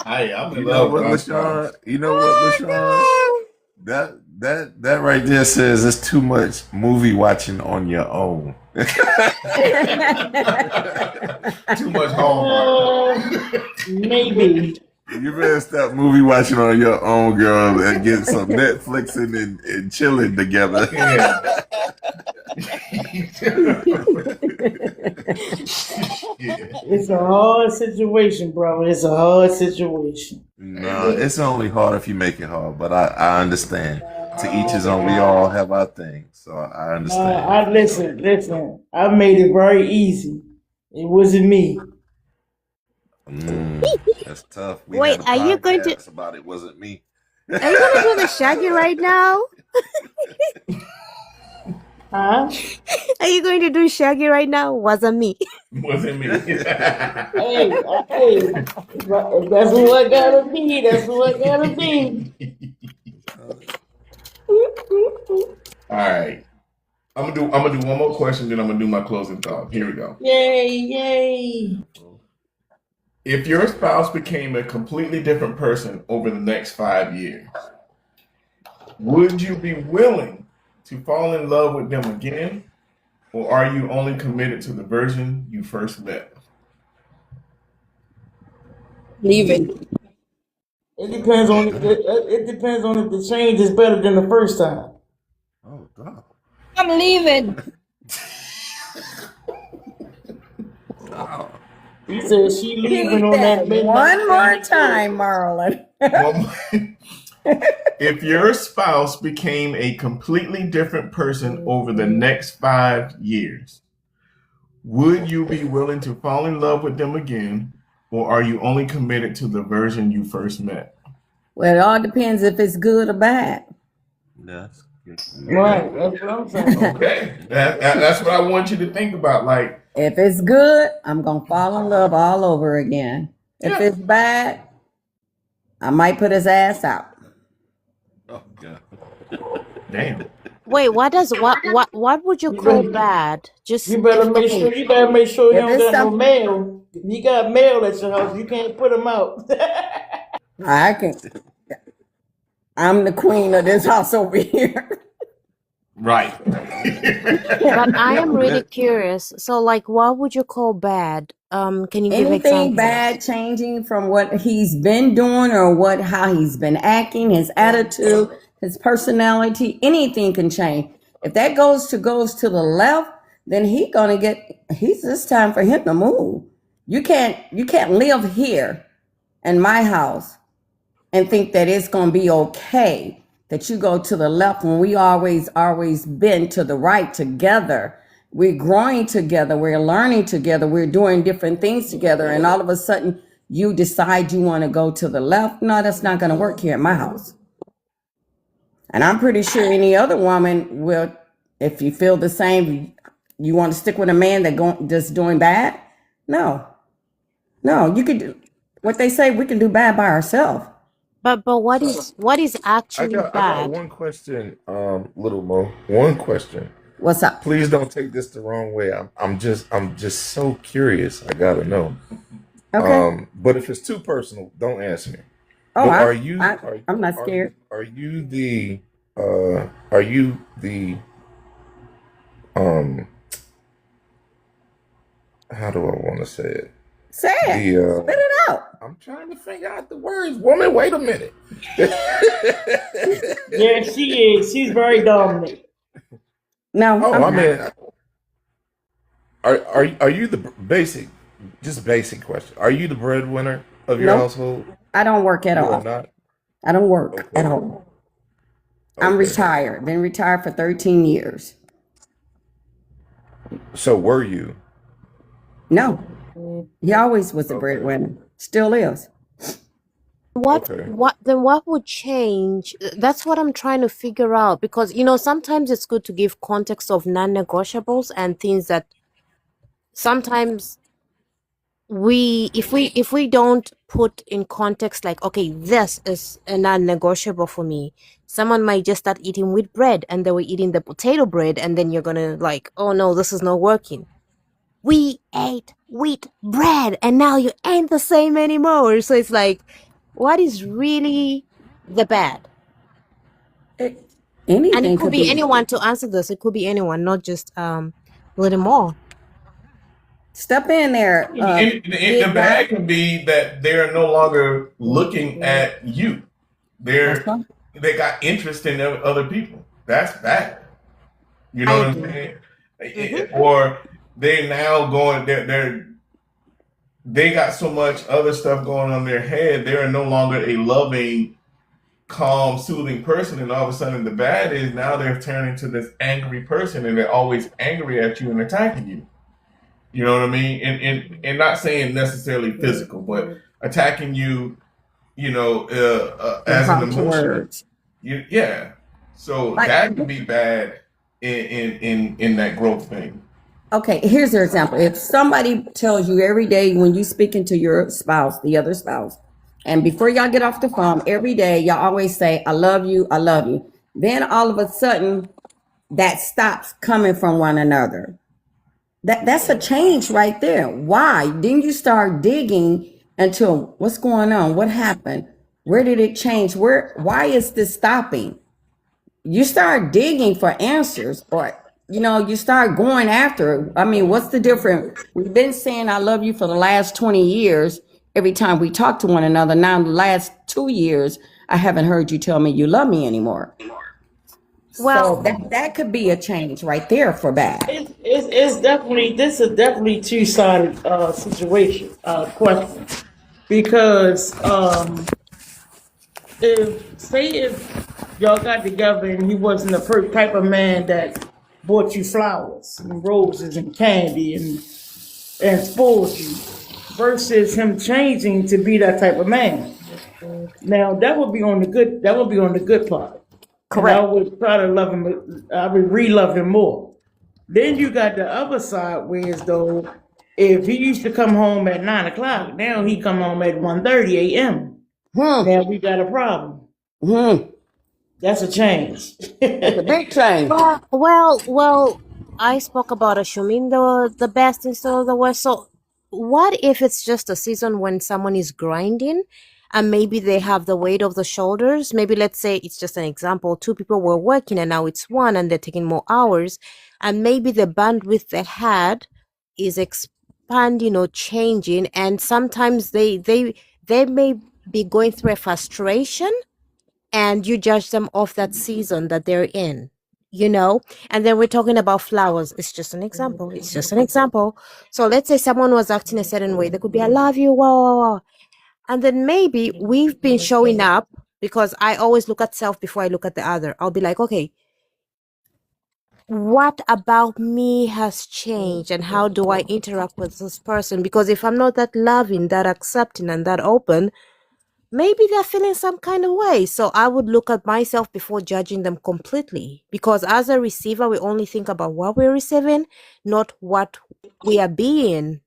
I'm in You know love what, with my LaShawn? spouse. You know what, LaShawn? That right there says it's too much movie watching on your own. Too much Hallmark. Maybe. You better stop movie watching on your own, girl, and get some Netflixing and chilling together. Yeah. It's a hard situation, bro. It's a hard situation. No, it's only hard if you make it hard, but I understand. To each his own. We all have our thing, so I understand. Listen. I made it very easy. It wasn't me. That's tough. We Wait, had a are you going to podcast about it wasn't me. are you gonna do the Shaggy right now? Huh? Are you going to do Shaggy right now? Wasn't me. Wasn't me. Hey, that's who I gotta be. That's who I gotta be. All right. I'm gonna do one more question, then I'm gonna do my closing thought. Here we go. Yay. If your spouse became a completely different person over the next 5 years, would you be willing to fall in love with them again, or are you only committed to the version you first met? Leave it. It depends on if the change is better than the first time. Oh God. I'm leaving. He said she leaving on that midnight. One more time, Marlon. If your spouse became a completely different person over the next 5 years, would you be willing to fall in love with them again, or are you only committed to the version you first met? Well, it all depends if it's good or bad. That's good. Right, that's what I'm saying. Okay, that's what I want you to think about. Like, If it's good, I'm gonna fall in love all over again. If it's bad, I might put his ass out. Oh God. damn. Wait, what would you call bad? Just You better make sure you If don't it's got no some- mail. If you got mail at your house, you can't put them out. I'm the queen of this house over here. Right. But I am really curious. So, like, what would you call bad? Can you give Anything examples? bad changing from what he's been doing or how he's been acting, his attitude, his personality, anything can change. If that goes to the left, then it's time for him to move. You can't live here in my house and think that it's going to be okay that you go to the left when we always been to the right together. We're growing together. We're learning together. We're doing different things together. And all of a sudden you decide you want to go to the left. No, that's not going to work here at my house. And I'm pretty sure any other woman will, if you feel the same, you want to stick with a man that's doing bad? No, you could do what they say. We can do bad by ourselves. But what is I actually got bad? one question, Little Mo. One question. What's up? Please don't take this the wrong way. I'm just so curious. I gotta know. Okay. But if it's too personal, don't answer me. Oh, But I'm not scared. are you the um how do I want to say it? Say it. The Spit it out. I'm trying to figure out the words. Woman, wait a minute. Yeah, she is. She's very dominant. No, Oh, I'm I not. mean, are you the basic question? Are you the breadwinner of your Nope. household? I don't work at You are all. not? I don't work at Okay. all. I'm Okay. retired. Been retired for 13 years. So were you? No, he always was the Okay. breadwinner. Still is. Okay. What would change? That's what I'm trying to figure out, because sometimes it's good to give context of non-negotiables and things that sometimes if we don't put in context, like, okay, this is a non-negotiable for me, someone might just start eating wheat bread and they were eating the potato bread, and then you're gonna like, oh no, this is not working. We ate wheat bread and now you ain't the same anymore. So it's like, what is really the bad? And Anything it could could be be. anyone to answer this. It could be anyone, not just Little More. Step in there, The Big Dog. bad can be that they're no longer looking at you. That's right. They got interest in other people. That's bad. You know I what I'm agree. saying? Or they now going. They got so much other stuff going on in their head. They're no longer a loving, calm, soothing person, and all of a sudden the bad is now they're turning to this angry person, and they're always angry at you and attacking you. You know what I mean? And not saying necessarily physical, but attacking you, With as an harsh emotion. words. Yeah. So Like, that can be bad in that growth thing. okay, here's an example. If somebody tells you every day when you speaking to your spouse, the other spouse, and before y'all get off the phone, every day y'all always say, I love you, I love you. Then all of a sudden that stops coming from one another. That's a change right there. Why? Then you start digging into what's going on, what happened, where did it change, why is this stopping? You start digging for answers, or you start going after it. I mean, what's the difference? We've been saying I love you for the last 20 years every time we talk to one another. Now in the last 2 years I haven't heard you tell me you love me anymore. Well, So that could be a change right there for bad. It's definitely, this is definitely two-sided situation, question, because if y'all got together and he wasn't the type of man that bought you flowers and roses and candy and spoiled you, versus him changing to be that type of man. Now that would be on the good. That would be on the good part. And I Correct. would try to love him. I would re-love him more. Then you got the other side, whereas though, if he used to come home at 9 o'clock, now he come home at 1:30 a.m. Hmm. Now we got a problem. That's a change. It's a big change. Well, I spoke about assuming the best instead of the worst. So what if it's just a season when someone is grinding and maybe they have the weight of the shoulders. Maybe let's say it's just an example. Two people were working and now it's one and they're taking more hours. And maybe the bandwidth they had is expanding or changing. And sometimes they may be going through a frustration and you judge them off that season that they're in, you know? And then we're talking about flowers. It's just an example. It's just an example. So let's say someone was acting a certain way. They could be, I love you, whoa, whoa, whoa. And then maybe we've been showing up, because I always look at self before I look at the other. I'll be like, okay, what about me has changed and how do I interact with this person? Because if I'm not that loving, that accepting, and that open, maybe they're feeling some kind of way. So I would look at myself before judging them completely. Because as a receiver, we only think about what we're receiving, not what we are being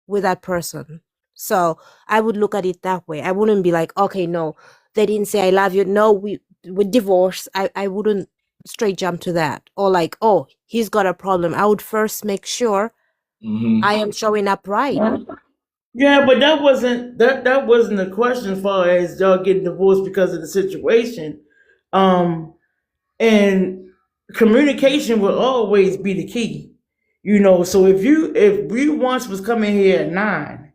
with that person. So I would look at it that way. I wouldn't be like, okay, no, they didn't say I love you. No, we divorced. I wouldn't straight jump to that. Or like, oh, he's got a problem. I would first make sure I am showing up right. Yeah, but that wasn't the question as far as y'all getting divorced because of the situation. And communication will always be the key. You know, so if we once was coming here at 9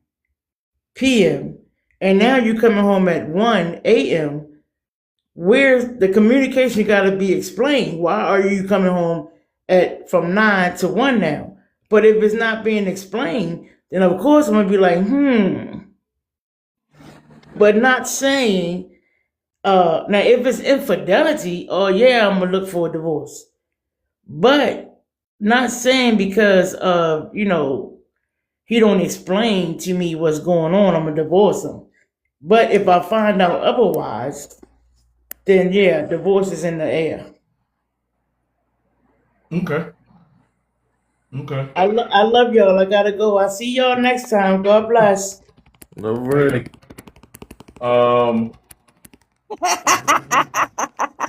p.m. and now you're coming home at 1 a.m., where's the communication got to be explained? Why are you coming home from 9 to 1 now? But if it's not being explained, then of course I'm gonna be like, but not saying, now if it's infidelity, oh yeah, I'm gonna look for a divorce. But not saying because he don't explain to me what's going on, I'm gonna divorce him. But if I find out otherwise, then yeah, divorce is in the air. Okay. I love y'all. I gotta go. I'll see y'all next time. God bless. All right.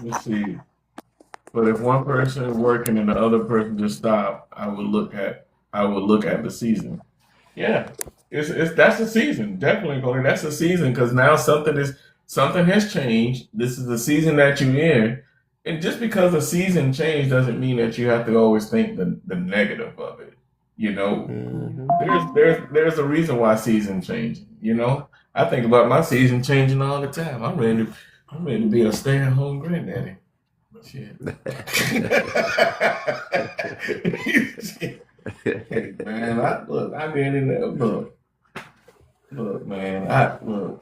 Let's see. But if one person is working and the other person just stopped, I would look at the season. Yeah, that's the season. Definitely, Cody. That's the season because now something has changed. This is the season that you're in, and just because the season changed doesn't mean that you have to always think the negative of it. You know, there's a reason why season changing. You know, I think about my season changing all the time. I'm ready to be a stay-at-home granddaddy. Shit. Hey, man, I've been in there. Look, man, I don't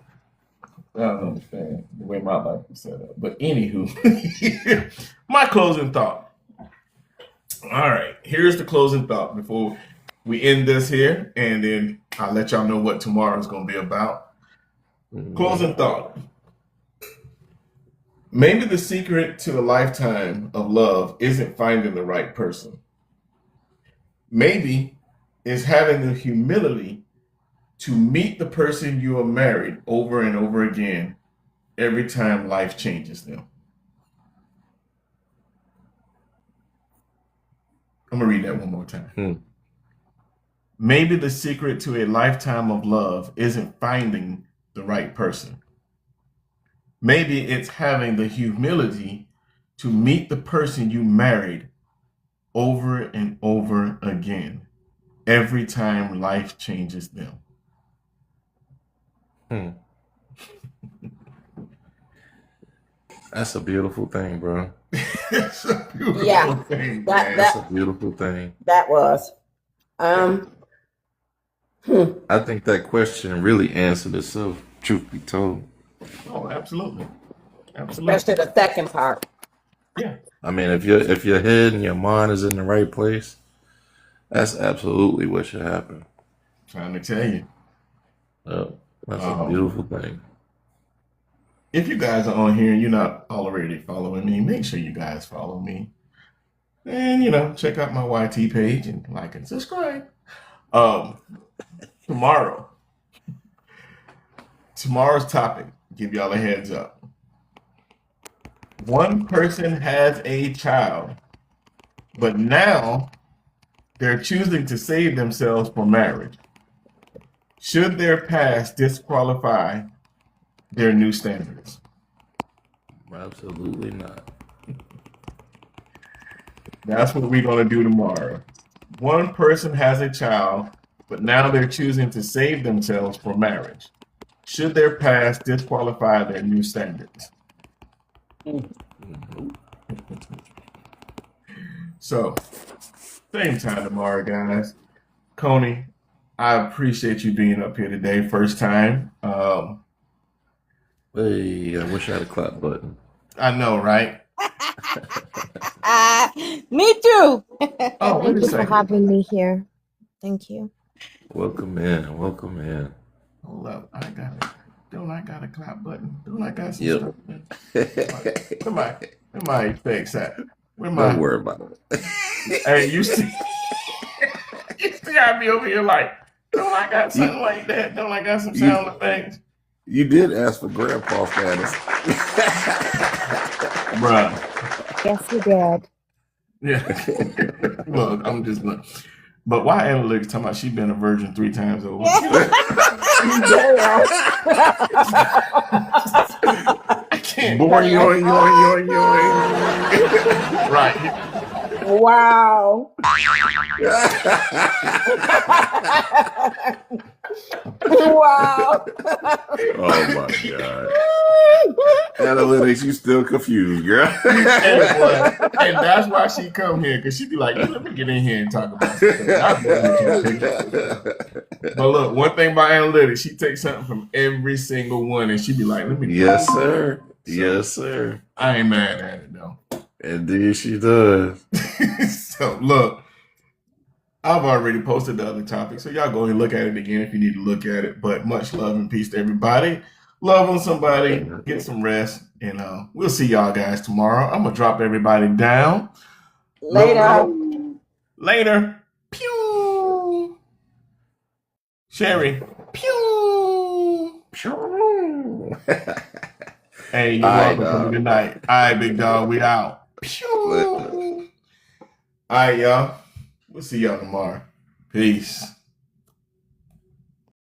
understand the way my life is set up. But anywho, my closing thought. All right, here's the closing thought before we end this here, and then I'll let y'all know what tomorrow's going to be about. Closing thought. Maybe the secret to a lifetime of love isn't finding the right person. Maybe it's having the humility to meet the person you are married over and over again every time life changes them. I'm going to read that one more time. Maybe the secret to a lifetime of love isn't finding the right person. Maybe it's having the humility to meet the person you married over and over again every time life changes them. That's a beautiful thing, bro. It's a beautiful Yeah, thing, that man. That's a beautiful thing. that was. I think that question really answered itself, truth be told. Oh, absolutely. Especially the second part. Yeah. I mean, if your head and your mind is in the right place, that's absolutely what should happen. Trying to tell you. That's a beautiful thing. If you guys are on here and you're not already following me, make sure you guys follow me. And, check out my YT page and like and subscribe. Tomorrow's topic, give y'all a heads up. One person has a child, but now they're choosing to save themselves for marriage. Should their past disqualify their new standards? Absolutely not. That's what we're going to do tomorrow. One person has a child, but now they're choosing to save themselves for marriage. Should their past disqualify their new standards? So, same time tomorrow, guys. Coney, I appreciate you being up here today. First time. Hey, I wish I had a clap button. I know, right? Me too. Oh, wait Thank a you for second. having me here. Thank you. Welcome in. Welcome in. Hold up. I got it. Don't I got a clap button? Don't I got some Yep. stuff? Where my effects at? Where my Don't worry about it. Hey, you still got me over here like, don't I got something like that? Don't I got some sound effects? You did ask for grandpa status. Bruh. Yes, you did. Yeah. Look, I'm just look. But why analytics talking about she been a virgin 3 times over? I can't. Boing, yoing, yoing, yoing, yoing. Right. Wow. Wow. Oh my God. Analytics, you still confused, girl. And that's why she come here, because she be like, let me get in here and talk about something. But look, one thing about analytics, she takes something from every single one and she be like, let me Yes, sir. Yes, sir. I ain't mad at it though. Indeed, she does. So look, I've already posted the other topic, so y'all go ahead and look at it again if you need to look at it. But much love and peace to everybody. Love on somebody, get some rest, and we'll see y'all guys tomorrow. I'm gonna drop everybody down. Later. Pew. Sherry. Pew. Pew. Hey, you're welcome. Have a good night. All right, big dog, we out. Pew. All right, y'all. We'll see y'all tomorrow. Peace.